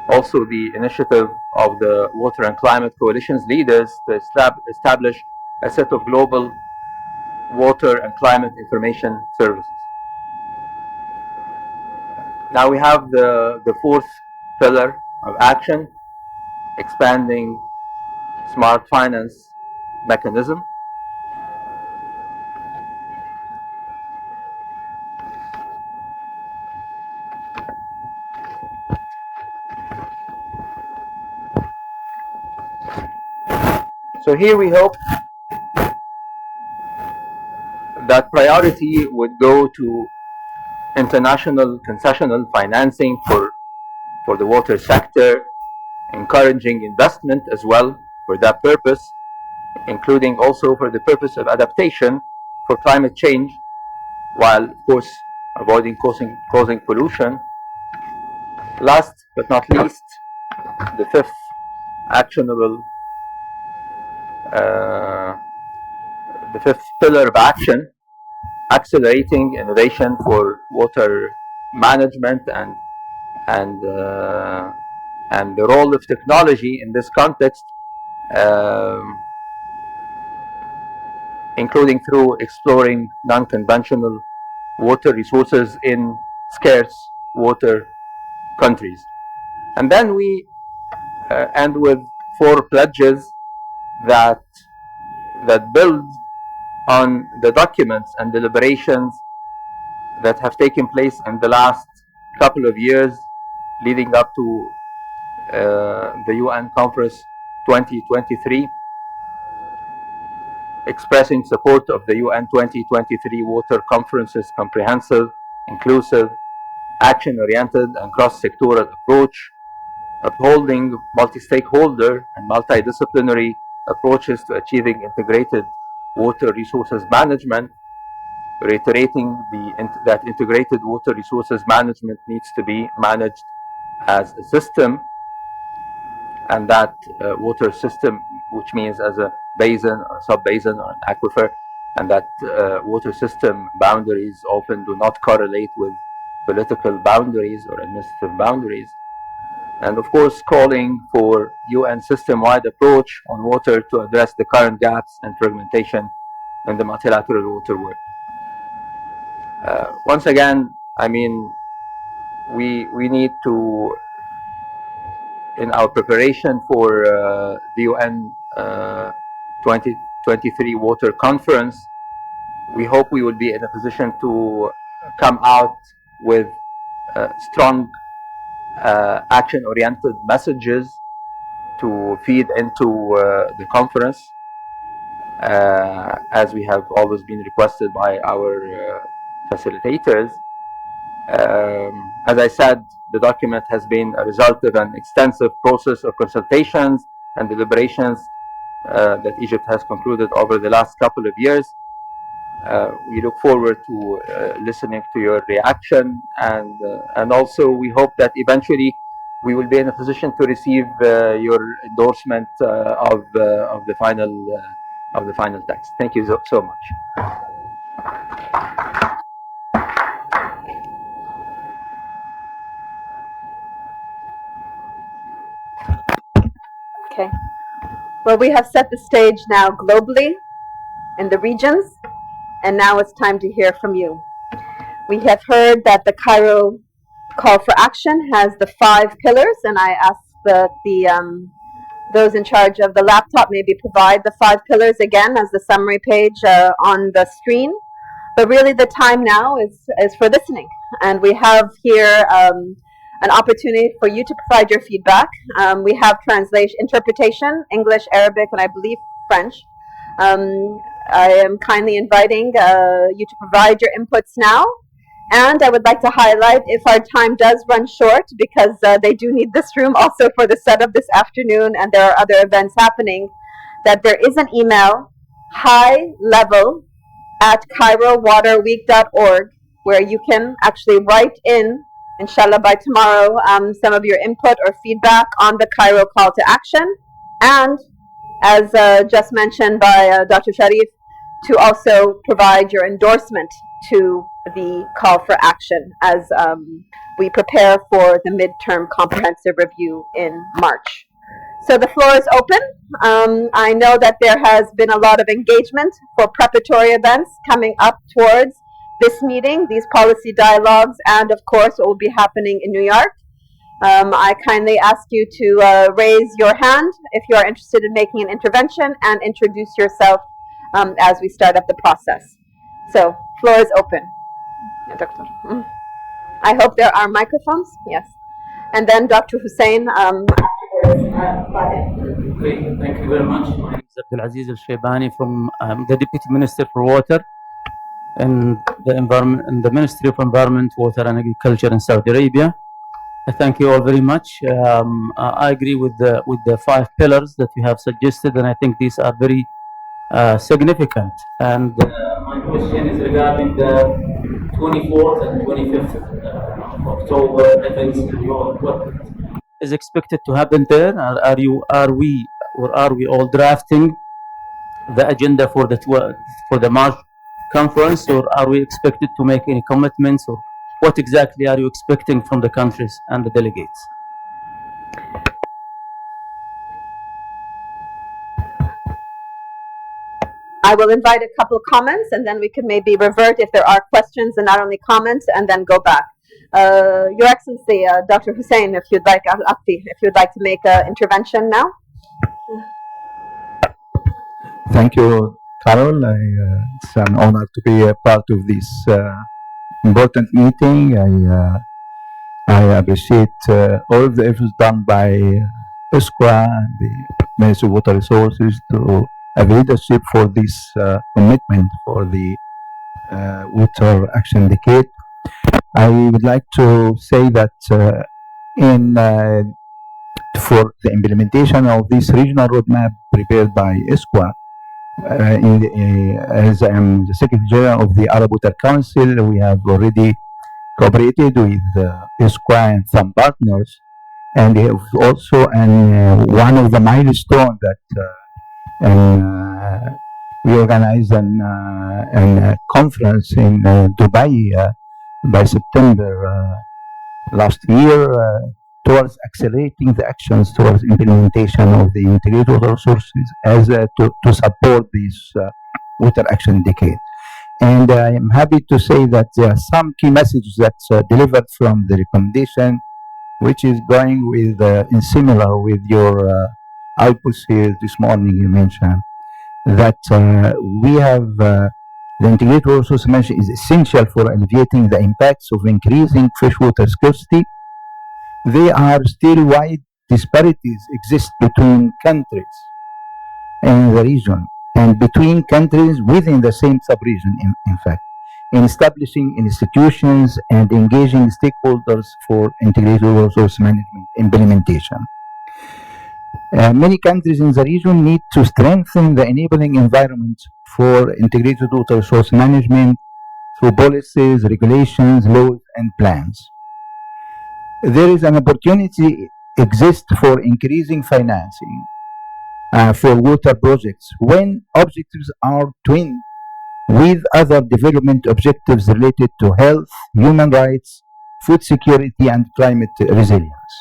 Also, the initiative of the Water and Climate Coalition's leaders to establish a set of global water and climate information services. Now we have the fourth pillar of action, expanding smart finance mechanism. So here we hope that priority would go to international concessional financing for the water sector, encouraging investment as well for that purpose, including also for the purpose of adaptation for climate change, while of course avoiding causing pollution. Last but not least, the fifth actionable, the fifth pillar of action, accelerating innovation for water management and the role of technology in this context, including through exploring non-conventional water resources in scarce water countries. And then we end with 4 pledges that build on the documents and deliberations that have taken place in the last couple of years leading up to the UN Conference 2023, expressing support of the UN 2023 Water Conference's comprehensive, inclusive, action-oriented and cross-sectoral approach, upholding multi-stakeholder and multidisciplinary approaches to achieving integrated water resources management, reiterating that integrated water resources management needs to be managed as a system, and that water system, which means as a basin or sub-basin or an aquifer, and that water system boundaries often do not correlate with political boundaries or administrative boundaries. And of course, calling for UN system-wide approach on water to address the current gaps and fragmentation in the multilateral water work. Once again, I mean, we need to, in our preparation for the UN 2023 Water Conference, we hope we will be in a position to come out with strong action-oriented messages to feed into the conference, as we have always been requested by our facilitators. As I said, the document has been a result of an extensive process of consultations and deliberations that Egypt has concluded over the last couple of years. We look forward to listening to your reaction, and also we hope that eventually we will be in a position to receive your endorsement of the final text. Thank you so much. Okay. Well, we have set the stage now globally in the regions, and now it's time to hear from you. We have heard that the Cairo call for action has the 5 pillars, and I ask that those in charge of the laptop maybe provide the 5 pillars again as the summary page on the screen. But really the time now is for listening, and we have here an opportunity for you to provide your feedback. We have interpretation, English, Arabic, and I believe French. I am kindly inviting you to provide your inputs now. And I would like to highlight, if our time does run short, because they do need this room also for the setup this afternoon, and there are other events happening, that there is an email, highlevel@cairowaterweek.org, where you can actually write in, inshallah by tomorrow, some of your input or feedback on the Cairo call to action, and as just mentioned by Dr. Sharif, to also provide your endorsement to the call for action as we prepare for the midterm comprehensive review in March. So the floor is open. I know that there has been a lot of engagement for preparatory events coming up towards this meeting, these policy dialogues, and of course what will be happening in New York. I kindly ask you to raise your hand if you are interested in making an intervention and introduce yourself as we start up the process. So, floor is open. Yeah, Doctor. I hope there are microphones. Yes. And then Dr. Hussein. Great. Thank you very much. My name is Abdulaziz Al-Shaybani from the Deputy Minister for Water and the Environment and the Ministry of Environment, Water and Agriculture in Saudi Arabia. I thank you all very much. I agree with the 5 pillars that you have suggested, and I think these are very significant. And my question is regarding the 24th and 25th of October events in New York. What is expected to happen there? Are we all drafting the agenda for the March conference, or are we expected to make any commitments, or what exactly are you expecting from the countries and the delegates? I will invite a couple of comments, and then we can maybe revert if there are questions and not only comments, and then go back. Your Excellency, Dr. Hussein, if you'd like, Al-Aqti, if you'd like to make an intervention now. Thank you, Carol. It's an honor to be a part of this important meeting. I appreciate all of the efforts done by ESQA and the Ministry of Water Resources to have leadership for this commitment for the Water Action Decade. I would like to say that for the implementation of this regional roadmap prepared by ESQA, as I am the Secretary General of the Arab Water Council, we have already cooperated with ESQA and some partners, and we have also one of the milestones that we organized a conference in Dubai by September last year towards accelerating the actions towards implementation of the integrated water resources as to support this water action decade. And I am happy to say that there are some key messages that's delivered from the recommendation, which is going with in similar with your outputs here this morning. You mentioned that we have the integrated water resource management is essential for alleviating the impacts of increasing freshwater scarcity. There are still wide disparities exist between countries in the region and between countries within the same sub-region, in fact, in establishing institutions and engaging stakeholders for integrated resource management implementation. Many countries in the region need to strengthen the enabling environment for integrated water resource management through policies, regulations, laws, and plans. There is an opportunity exist for increasing financing for water projects when objectives are twinned with other development objectives related to health, human rights, food security, and climate resilience.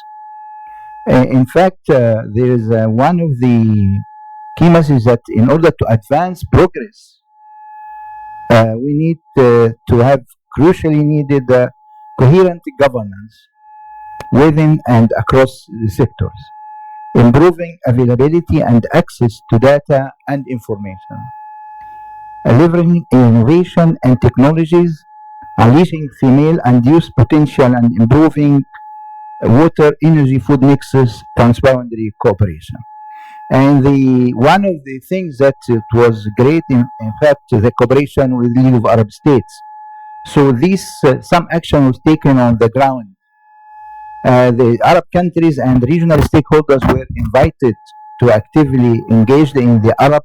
In fact, there is one of the key messages that in order to advance progress, we need to have crucially needed coherent governance within and across the sectors, improving availability and access to data and information, leveraging innovation and technologies, unleashing female and youth potential, and improving water, energy, food mixes, transboundary cooperation. And one of the things that it was great, in fact, the cooperation with the League of Arab States. So this, some action was taken on the ground. The Arab countries and regional stakeholders were invited to actively engage in the Arab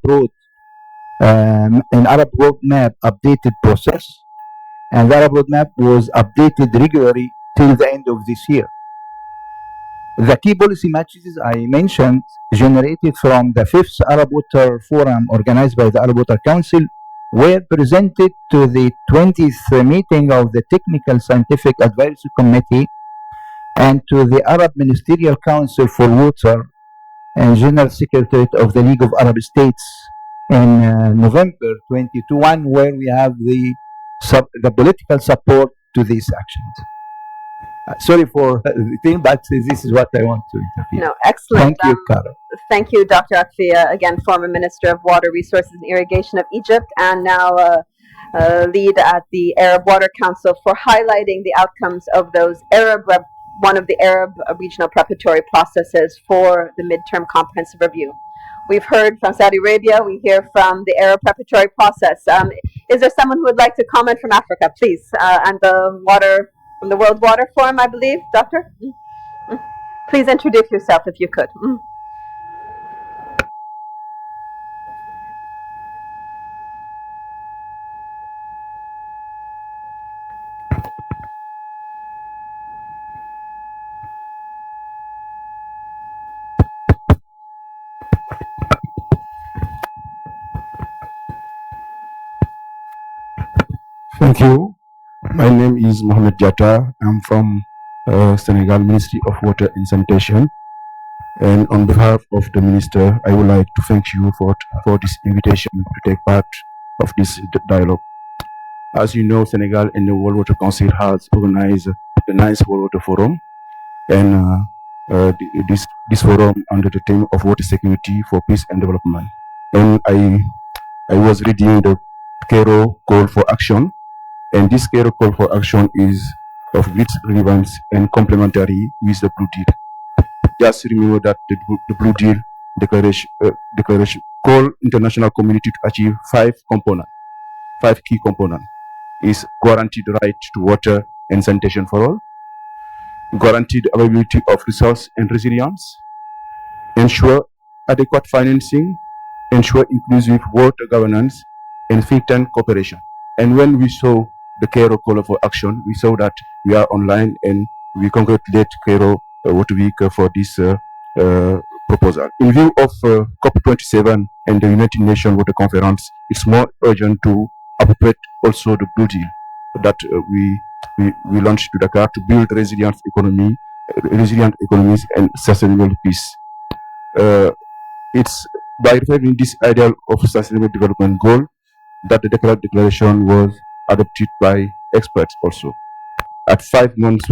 Arab Roadmap updated process, and the Arab Roadmap was updated regularly till the end of this year. The key policy matches I mentioned generated from the 5th Arab Water Forum organized by the Arab Water Council were presented to the 20th meeting of the Technical Scientific Advisory Committee and to the Arab Ministerial Council for Water and General Secretariat of the League of Arab States in November 2021, where we have the political support to these actions. Sorry for the thing, but this is what I want to interfere. No, excellent. Thank you, Carol. Thank you, Dr. Akfia, again, former Minister of Water Resources and Irrigation of Egypt, and now lead at the Arab Water Council, for highlighting the outcomes of those one of the Arab regional preparatory processes for the midterm comprehensive review. We've heard from Saudi Arabia, we hear from the Arab preparatory process. Is there someone who would like to comment from Africa, please? And the water, from the World Water Forum, I believe, Doctor? Please introduce yourself if you could. Thank you. My name is Mohamed Diatta. I'm from Senegal Ministry of Water and Sanitation. And on behalf of the Minister, I would like to thank you for this invitation to take part of this dialogue. As you know, Senegal and the World Water Council has organized the 9th World Water Forum, and this forum under the theme of water security for peace and development. And I was reading the Cairo call for action, and this Cairo call for action is of great relevance and complementary with the Blue Deal. Just remember that the Blue Deal declaration call international community to achieve 5 key components. Is guaranteed right to water and sanitation for all, guaranteed availability of resource and resilience, ensure adequate financing, ensure inclusive water governance, and think tank cooperation. And when we saw the Cairo call for action, we saw that we are online, and we congratulate Cairo Water Week for this proposal. In view of COP27 and the United Nations Water Conference, it's more urgent to appropriate also the Blue Deal that we launched to Dakar to build resilient economies and sustainable peace. It's by referring this ideal of sustainable development goal that the declaration was adopted by experts also. At 5 months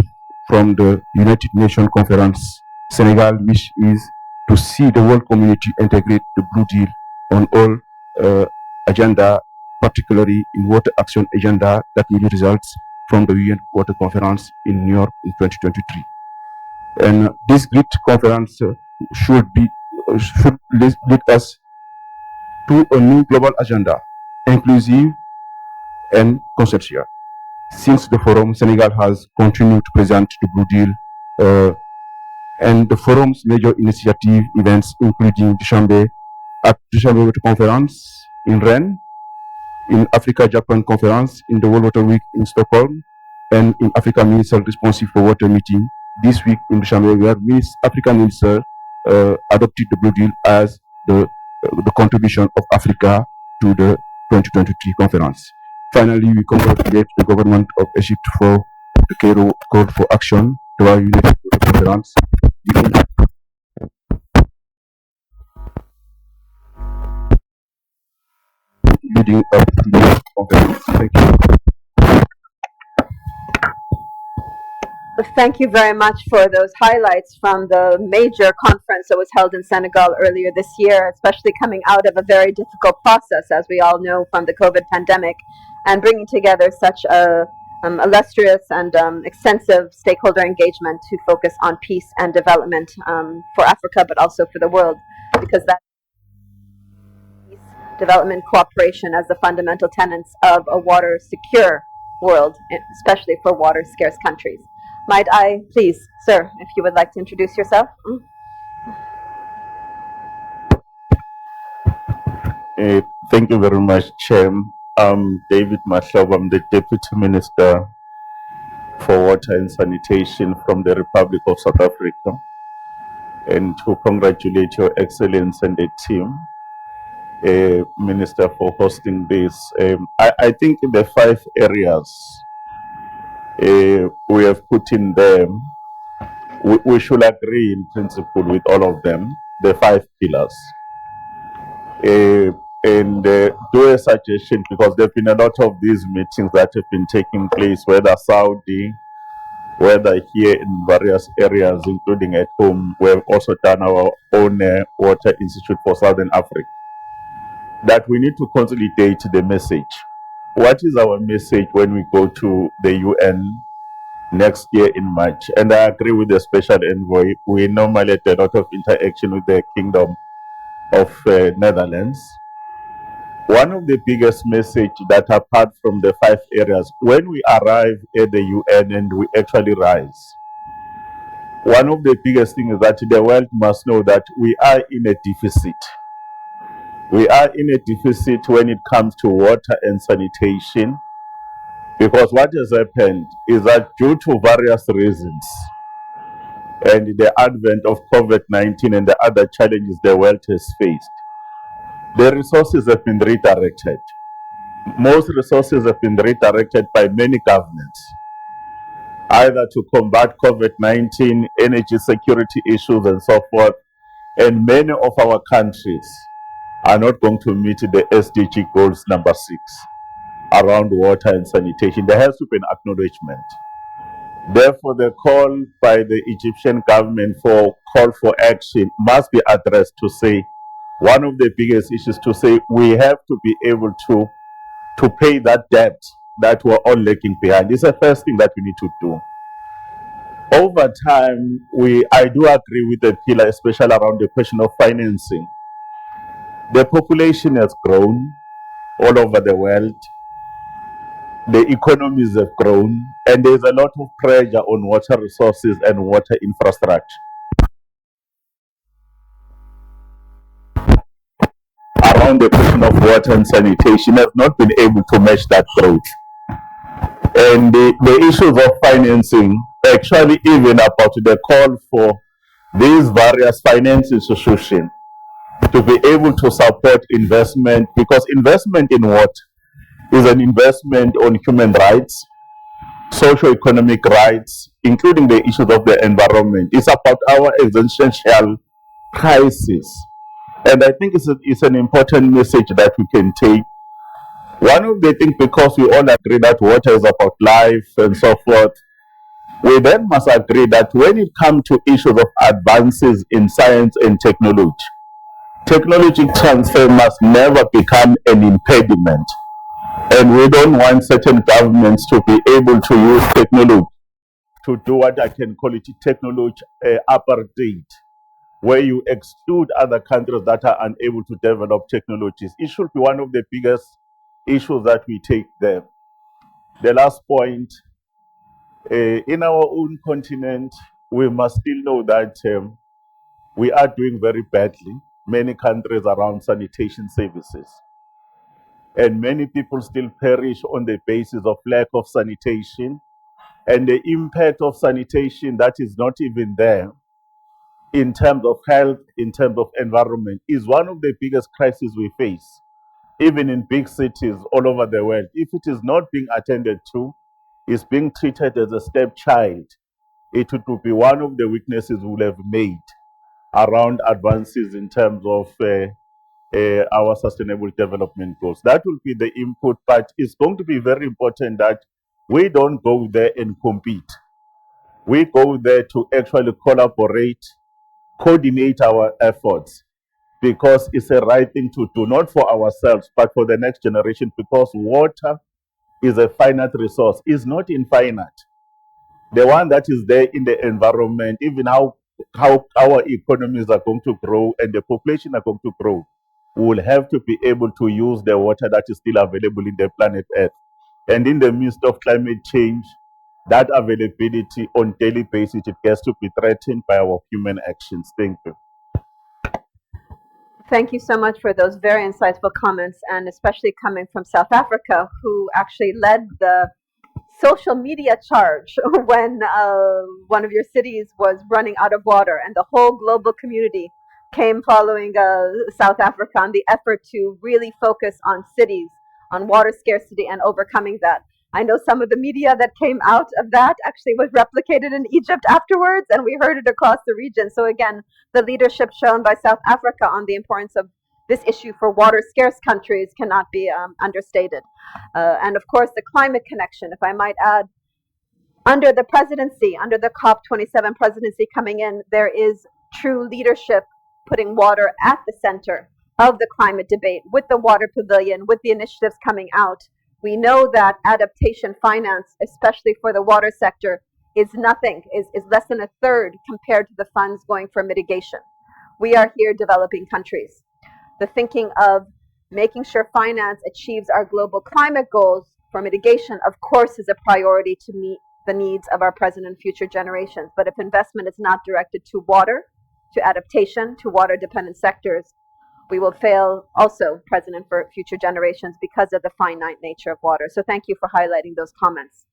from the United Nations Conference, Senegal wish is to see the world community integrate the Blue Deal on all agenda, particularly in water action agenda that will result from the UN Water Conference in New York in 2023. And this great conference should lead us to a new global agenda, inclusive and consensual. Since the forum, Senegal has continued to present the Blue Deal, and the forum's major initiative events, including Dushanbe Water Conference in Rennes, in Africa-Japan Conference, in the World Water Week in Stockholm, and in Africa Minister responsive for water meeting this week in Dushanbe, where African minister adopted the Blue Deal as the contribution of Africa to the 2023 conference. Finally, we congratulate the government of Egypt for the Cairo call for action to our united conference, leading up to the conference. Thank you. Thank you very much for those highlights from the major conference that was held in Senegal earlier this year, especially coming out of a very difficult process, as we all know, from the COVID pandemic, and bringing together such a illustrious and extensive stakeholder engagement to focus on peace and development for Africa, but also for the world, because that development cooperation as the fundamental tenets of a water secure world, especially for water scarce countries. Might I please, sir, if you would like to introduce yourself? Thank you very much, Chair. I'm David Mashob. I'm the Deputy Minister for Water and Sanitation from the Republic of South Africa. And to congratulate Your Excellency and the team, Minister, for hosting this. I think in the 5 areas we have put in them, we should agree in principle with all of them, the 5 pillars. And do a suggestion, because there have been a lot of these meetings that have been taking place, whether Saudi, whether here in various areas, including at home. We have also done our own Water Institute for Southern Africa, that we need to consolidate the message. What is our message when we go to the UN next year in March? And I agree with the special envoy. We normally have a lot of interaction with the Kingdom of Netherlands. One of the biggest message that, apart from the 5 areas, when we arrive at the UN and we actually rise, one of the biggest things is that the world must know that we are in a deficit. We are in a deficit when it comes to water and sanitation, because what has happened is that due to various reasons and the advent of COVID-19 and the other challenges the world has faced, the resources have been redirected. Most resources have been redirected by many governments, either to combat COVID-19, energy security issues, and so forth. And many of our countries are not going to meet the SDG goals number 6 around water and sanitation. There has to be an acknowledgement. Therefore, the call by the Egyptian government for call for action must be addressed to say, one of the biggest issues to say, we have to be able to pay that debt that we're all lagging behind. It's the first thing that we need to do. Over time, I do agree with the pillar, especially around the question of financing. The population has grown all over the world. The economies have grown, and there's a lot of pressure on water resources and water infrastructure. Around the question of water and sanitation has not been able to match that growth. And the issues of financing, actually even about the call for these various finance institutions to be able to support investment, because investment in water is an investment on human rights, socio-economic rights, including the issues of the environment. It's about our existential crisis. And I think it's an important message that we can take. One of the things, because we all agree that water is about life and so forth, we then must agree that when it comes to issues of advances in science and technology, technology transfer must never become an impediment. And we don't want certain governments to be able to use technology to do what I can call it technology apartheid, where you exclude other countries that are unable to develop technologies. It should be one of the biggest issues that we take there. The last point, in our own continent, we must still know that we are doing very badly, many countries, around sanitation services. And many people still perish on the basis of lack of sanitation. and the impact of sanitation that is not even there in terms of health, in terms of environment, is one of the biggest crises we face, even in big cities all over the world. If it is not being attended to, is being treated as a stepchild, it would be one of the weaknesses we'll have made around advances in terms of our sustainable development goals. That will be the input, but it's going to be very important that we don't go there and compete. We go there to actually collaborate, coordinate our efforts, because it's a right thing to do, not for ourselves, but for the next generation, because water is a finite resource. It's not infinite. The one that is there in the environment, even how our economies are going to grow and the population are going to grow, we will have to be able to use the water that is still available in the planet Earth. And in the midst of climate change, that availability on daily basis, it gets to be threatened by our human actions. Thank you. Thank you so much for those very insightful comments, and especially coming from South Africa, who actually led the social media charge when one of your cities was running out of water, and the whole global community came following South Africa on the effort to really focus on cities, on water scarcity, and overcoming that. I know some of the media that came out of that actually was replicated in Egypt afterwards, and we heard it across the region. So again, the leadership shown by South Africa on the importance of this issue for water scarce countries cannot be understated. And of course, the climate connection, if I might add, under the presidency, under the COP27 presidency coming in, there is true leadership putting water at the center of the climate debate with the water pavilion, with the initiatives coming out. We know that adaptation finance, especially for the water sector, is nothing, is less than a third compared to the funds going for mitigation. We are here developing countries. The thinking of making sure finance achieves our global climate goals for mitigation, of course, is a priority to meet the needs of our present and future generations. But if investment is not directed to water, to adaptation, to water-dependent sectors, we will fail also present and for future generations because of the finite nature of water. So thank you for highlighting those comments.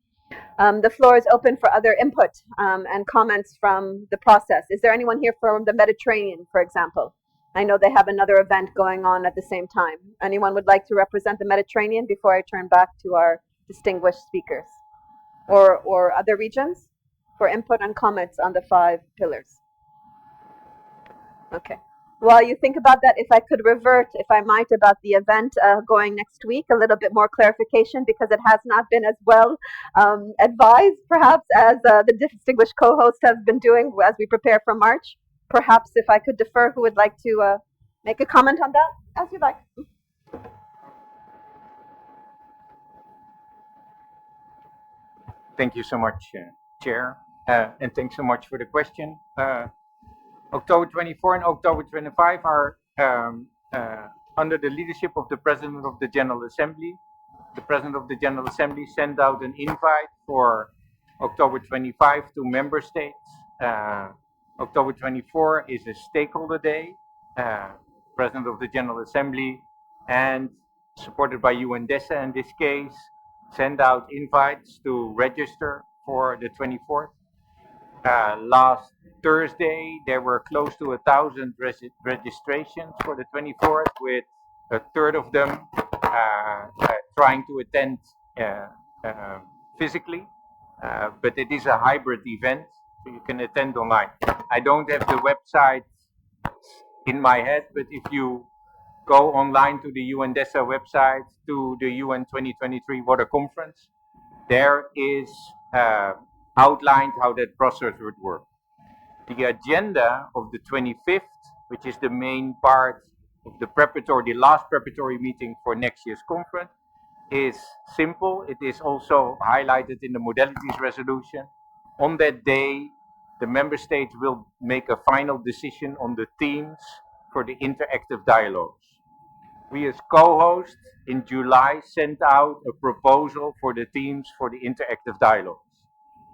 The floor is open for other input and comments from the process. Is there anyone here from the Mediterranean, for example? I know they have another event going on at the same time. Anyone would like to represent the Mediterranean before I turn back to our distinguished speakers? Or other regions for input and comments on the 5 pillars? Okay. While you think about that, if I could revert, if I might, about the event going next week, a little bit more clarification, because it has not been as well advised, perhaps, as the distinguished co-host has been doing as we prepare for March. Perhaps if I could defer, who would like to make a comment on that, as you like. Thank you so much, Chair, and thanks so much for the question. October 24 and October 25 are under the leadership of the President of the General Assembly. The President of the General Assembly sent out an invite for October 25 to member states. October 24 is a stakeholder day. President of the General Assembly and supported by UNDESA in this case, send out invites to register for the 24th. Last Thursday, there were close to 1,000 registrations for the 24th, with a third of them trying to attend physically. But it is a hybrid event, so you can attend online. I don't have the website in my head, but if you go online to the UNDESA website, to the UN 2023 Water Conference, there is outlined how that process would work. The agenda of the 25th, which is the main part of the last preparatory meeting for next year's conference, is simple. It is also highlighted in the modalities resolution. On that day, the member states will make a final decision on the themes for the interactive dialogues. We as co-host in July sent out a proposal for the themes for the interactive dialogues.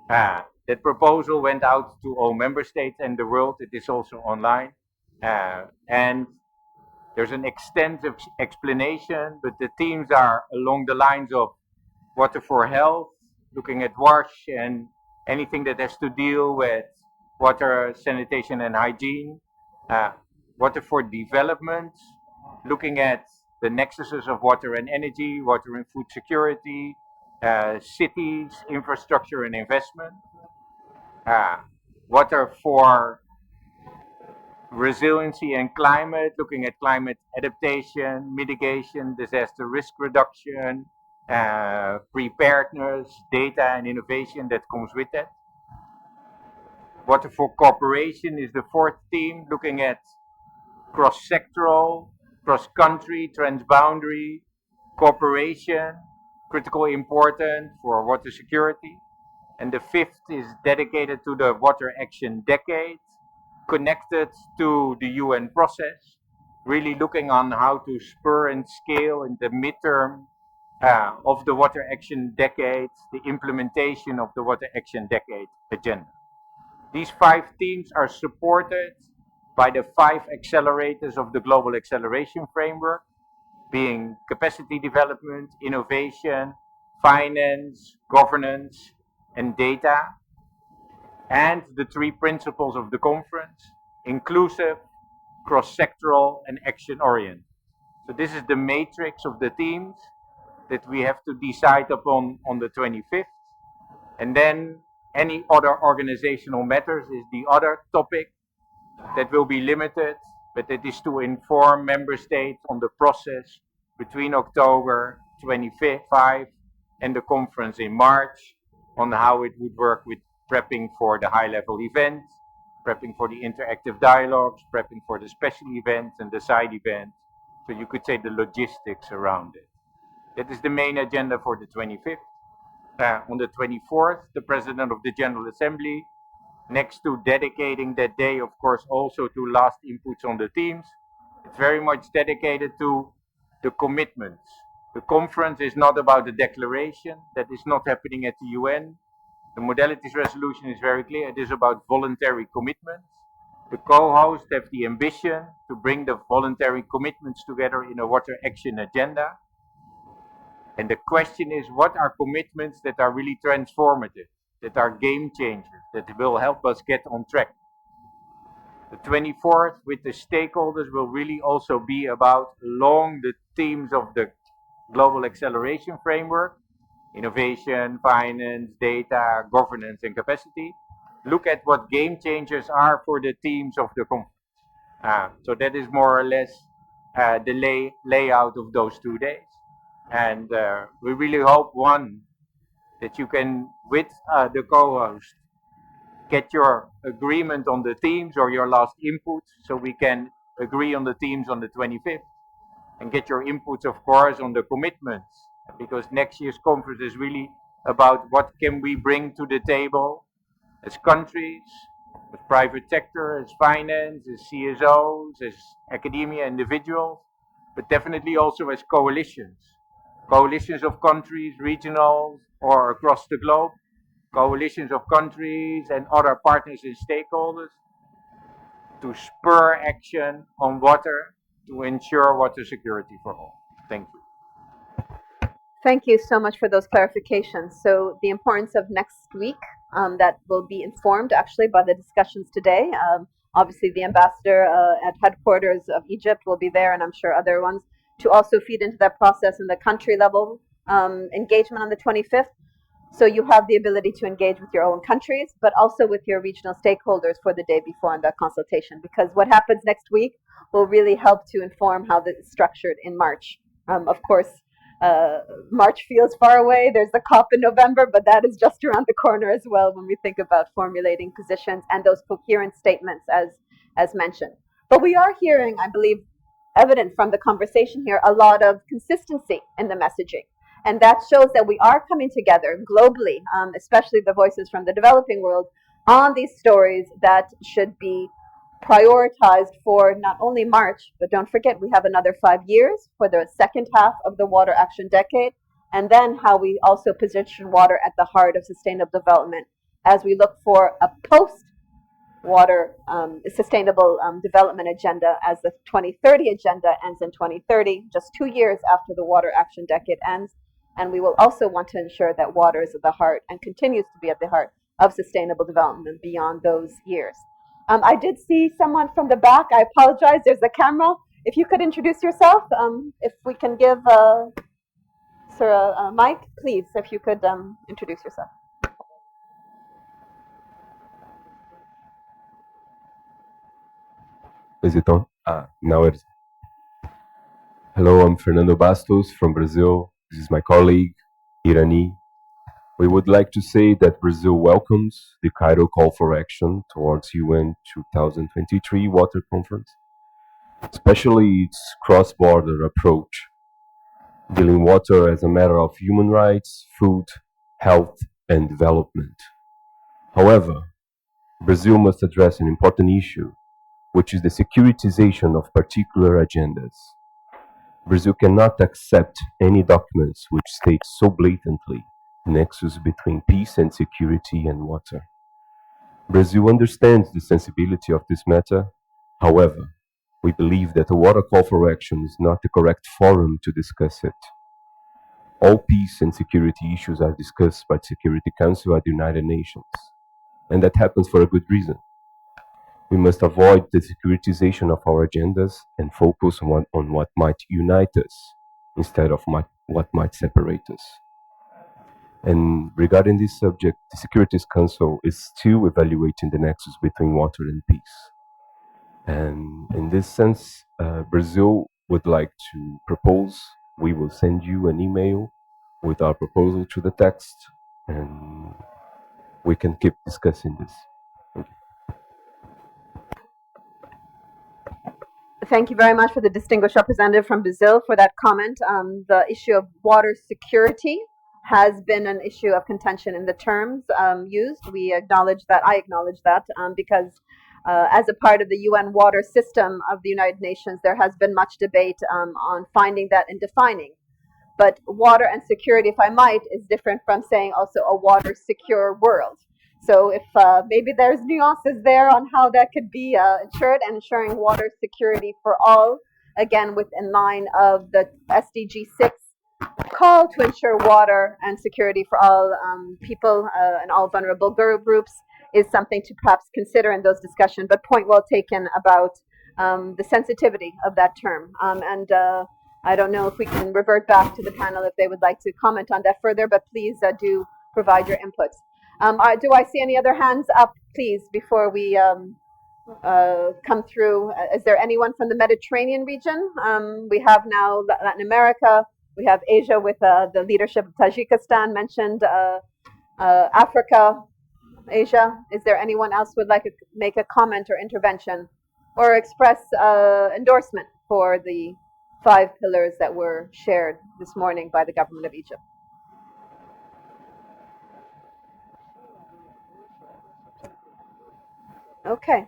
That proposal went out to all member states and the world. It is also online. And there's an extensive explanation, but the themes are along the lines of water for health, looking at WASH and anything that has to deal with water, sanitation and hygiene, water for development, looking at the nexuses of water and energy, water and food security, cities, infrastructure and investment, water for resiliency and climate, looking at climate adaptation, mitigation, disaster risk reduction, preparedness, data and innovation that comes with that. Water for cooperation is the fourth theme, looking at cross-sectoral, cross-country, transboundary cooperation, critical importance for water security. And the fifth is dedicated to the Water Action Decade, connected to the UN process, really looking on how to spur and scale in the midterm of the Water Action Decade, the implementation of the Water Action Decade agenda. These 5 themes are supported by the 5 accelerators of the Global Acceleration Framework, being capacity development, innovation, finance, governance, and data, and the 3 principles of the conference: inclusive, cross-sectoral, and action-oriented. So this is the matrix of the themes that we have to decide upon on the 25th. And then any other organizational matters is the other topic that will be limited, but it is to inform member states on the process between October 25 and the conference in March, on how it would work with prepping for the high-level events, prepping for the interactive dialogues, prepping for the special events and the side events. So you could say the logistics around it. That is the main agenda for the 25th. On the 24th, the President of the General Assembly, next to dedicating that day, of course, also to last inputs on the themes, it's very much dedicated to the commitments. The conference is not about the declaration. That is not happening at the UN. The modalities resolution is very clear. It is about voluntary commitments. The co-hosts have the ambition to bring the voluntary commitments together in a water action agenda. And the question is, what are commitments that are really transformative, that are game changers, that will help us get on track? The 24th with the stakeholders will really also be about, along the themes of the Global Acceleration Framework, innovation, finance, data, governance, and capacity, look at what game changers are for the themes of the conference. So that is more or less the layout of those 2 days. And we really hope, one, that you can, with the co-host, get your agreement on the themes or your last input, so we can agree on the themes on the 25th, and get your inputs, of course, on the commitments, because next year's conference is really about what can we bring to the table as countries, as private sector, as finance, as CSOs, as academia, individuals, but definitely also as coalitions. Coalitions of countries, regional or across the globe, coalitions of countries and other partners and stakeholders, to spur action on water, to ensure water security for all. Thank you. Thank you so much for those clarifications. So the importance of next week, that will be informed actually by the discussions today. Obviously the ambassador at headquarters of Egypt will be there, and I'm sure other ones, to also feed into that process in the country level engagement on the 25th. So you have the ability to engage with your own countries, but also with your regional stakeholders for the day before in that consultation, because what happens next week will really help to inform how this is structured in March. Of course, March feels far away. There's the COP in November, but that is just around the corner as well when we think about formulating positions and those coherent statements as mentioned. But we are hearing, I believe, evident from the conversation here, a lot of consistency in the messaging. And that shows that we are coming together globally, especially the voices from the developing world, on these stories that should be prioritized for not only March, but don't forget we have another 5 years for the second half of the Water Action Decade, and then how we also position water at the heart of sustainable development as we look for a post-water sustainable development agenda, as the 2030 agenda ends in 2030, just 2 years after the Water Action Decade ends. And we will also want to ensure that water is at the heart and continues to be at the heart of sustainable development beyond those years. I did see someone from the back. I apologize. There's a camera. If you could introduce yourself, if we can give Sir Mike, please, if you could introduce yourself. Is it on? Now it's. Hello, I'm Fernando Bastos from Brazil. This is my colleague, Irani. We would like to say that Brazil welcomes the Cairo call for action towards UN 2023 Water Conference, especially its cross-border approach, dealing water as a matter of human rights, food, health, and development. However, Brazil must address an important issue, which is the securitization of particular agendas. Brazil cannot accept any documents which state so blatantly the nexus between peace and security and water. Brazil understands the sensibility of this matter. However, we believe that a water call for action is not the correct forum to discuss it. All peace and security issues are discussed by the Security Council at the United Nations, and that happens for a good reason. We must avoid the securitization of our agendas and focus on what might unite us instead of what might separate us. And regarding this subject, the Security Council is still evaluating the nexus between water and peace. And in this sense, Brazil would like to propose, we will send you an email with our proposal to the text, and we can keep discussing this. Thank you very much for the distinguished representative from Brazil for that comment. The issue of water security has been an issue of contention in the terms used. We acknowledge that, I acknowledge that, because as a part of the UN water system of the United Nations, there has been much debate on finding that and defining. But water and security, if I might, is different from saying also a water secure world. So if maybe there's nuances there on how that could be ensured, and ensuring water security for all, again, within line of the SDG 6 call to ensure water and security for all people and all vulnerable groups, is something to perhaps consider in those discussions. But point well taken about the sensitivity of that term. I don't know if we can revert back to the panel if they would like to comment on that further, but please do provide your inputs. Do I see any other hands up, please, before we come through? Is there anyone from the Mediterranean region? We have now Latin America. We have Asia with the leadership of Tajikistan mentioned, Africa, Asia. Is there anyone else who would like to make a comment or intervention or express endorsement for the 5 pillars that were shared this morning by the government of Egypt? Okay.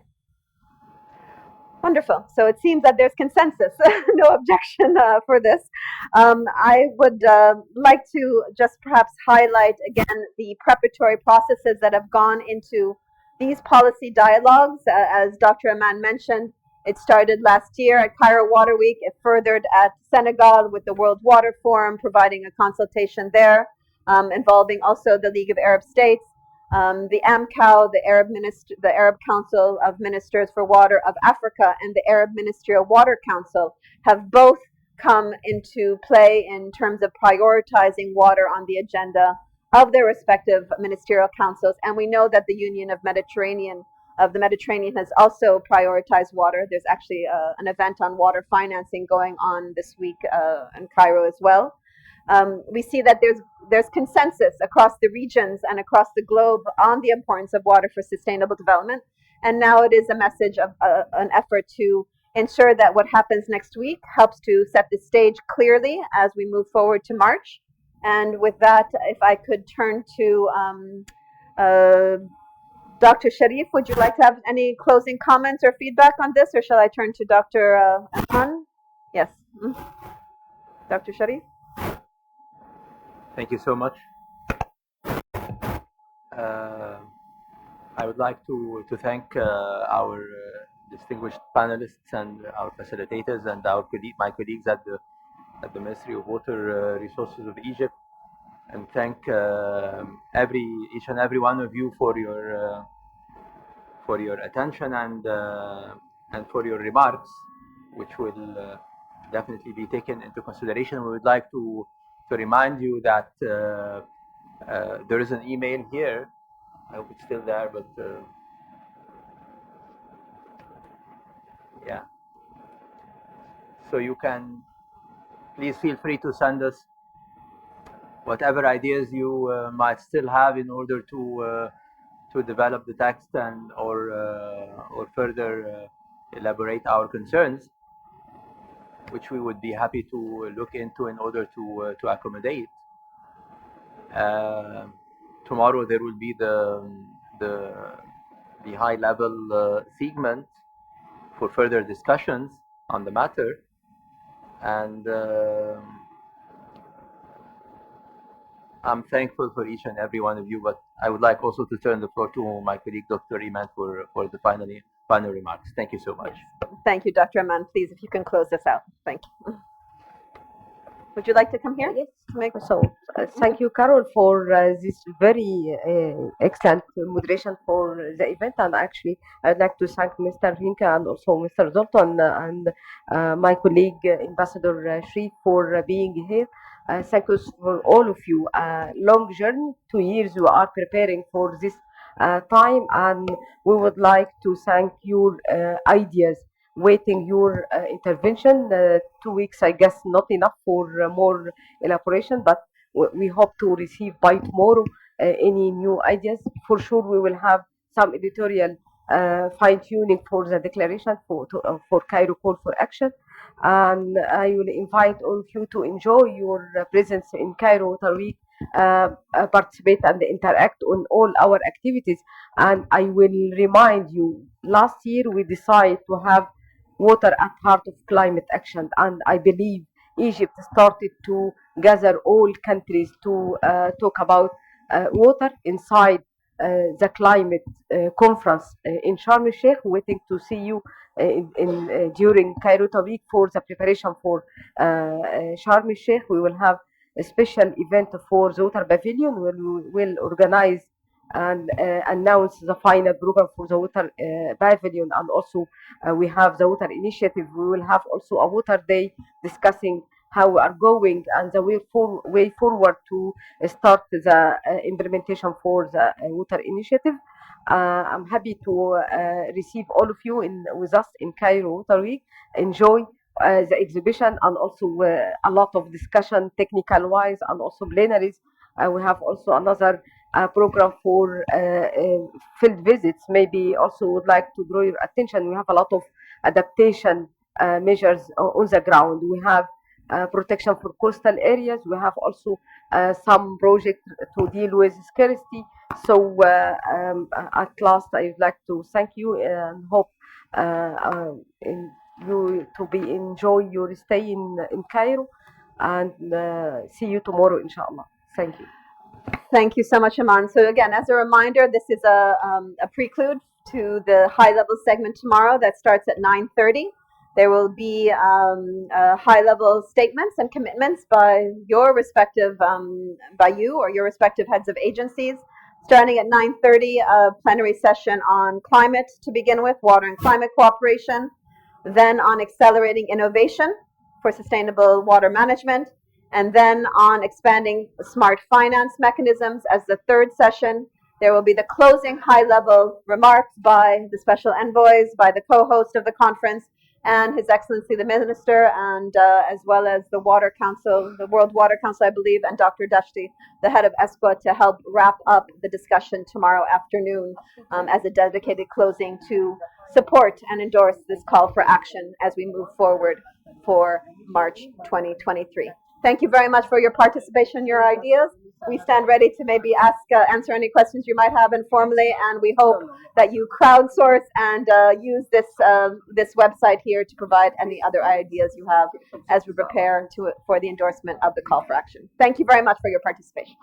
Wonderful. So it seems that there's consensus, no objection for this. I would like to just perhaps highlight again the preparatory processes that have gone into these policy dialogues. As Dr. Aman mentioned, it started last year at Cairo Water Week. It furthered at Senegal with the World Water Forum, providing a consultation there, involving also the League of Arab States. The AMCAO, the Arab Council of Ministers for Water of Africa, and the Arab Ministerial Water Council have both come into play in terms of prioritizing water on the agenda of their respective ministerial councils. And we know that the Union of the Mediterranean has also prioritized water. There's actually an event on water financing going on this week in Cairo as well. We see that there's consensus across the regions and across the globe on the importance of water for sustainable development. And now it is a message of an effort to ensure that what happens next week helps to set the stage clearly as we move forward to March. And with that, if I could turn to Dr. Sharif, would you like to have any closing comments or feedback on this, or shall I turn to Dr. Ahsan? Yes. Dr. Sharif? Thank you so much. I would like to thank our distinguished panelists and our facilitators and my colleagues at the Ministry of Water Resources of Egypt and thank each and every one of you for your attention and for your remarks, which will definitely be taken into consideration. We would like to remind you that there is an email here. I hope it's still there, but yeah. So you can please feel free to send us whatever ideas you might still have in order to develop the text and or further elaborate our concerns, which we would be happy to look into in order to accommodate. Tomorrow there will be the high level segment for further discussions on the matter, and I'm thankful for each and every one of you, but I would like also to turn the floor to my colleague, Dr. Iman, for the final remarks. Thank you so much. Thank you, Dr. Aman. Please, if you can close this out. Thank you. Would you like to come here? Yes. So, thank you, Carol, for this very excellent moderation for the event. And actually, I'd like to thank Mr. Rinka and also Mr. Zoltan and my colleague, Ambassador Shree, for being here. Thank you for all of you. Long journey, 2 years you are preparing for this time, and we would like to thank your ideas, waiting your intervention. 2 weeks, I guess, not enough for more elaboration, but we hope to receive by tomorrow any new ideas. For sure, we will have some editorial fine-tuning for the declaration for Cairo Call for Action. And I will invite all of you to enjoy your presence in Cairo Water Week, participate and interact on all our activities. And I will remind you, last year we decided to have water at heart of climate action, and I believe Egypt started to gather all countries to talk about water inside the climate conference in Sharm el Sheikh. Waiting to see you during Cairo Week for the preparation for Sharm el Sheikh. We will have a special event for the water pavilion where we will organize and announce the final program for the water pavilion, and also we have the water initiative. We will have also a water day discussing how we are going and the way forward to start the implementation for the water initiative. I'm happy to receive all of you with us in Cairo Water Week. Enjoy the exhibition and also a lot of discussion technical wise and also plenaries. We have also another program for field visits. Maybe also would like to draw your attention. We have a lot of adaptation measures on the ground. We have protection for coastal areas. We have also some projects to deal with scarcity. So at last, I would like to thank you and hope you to enjoy your stay in Cairo, and see you tomorrow, inshallah. Thank you. Thank you so much, Aman. So again, as a reminder, this is a prelude to the high-level segment tomorrow that starts at 9:30. There will be high-level statements and commitments by your respective, by you or your respective heads of agencies. Starting at 9:30, a plenary session on climate to begin with, water and climate cooperation, then on accelerating innovation for sustainable water management, and then on expanding smart finance mechanisms as the third session. There will be the closing high-level remarks by the special envoys, by the co-host of the conference, and His Excellency the Minister, and as well as the Water Council, the World Water Council, I believe, and Dr. Dashti, the head of ESCWA, to help wrap up the discussion tomorrow afternoon as a dedicated closing to support and endorse this call for action as we move forward for March 2023. Thank you very much for your participation, your ideas. We stand ready to maybe answer any questions you might have informally, and we hope that you crowdsource and use this website here to provide any other ideas you have as we prepare for the endorsement of the call for action. Thank you very much for your participation.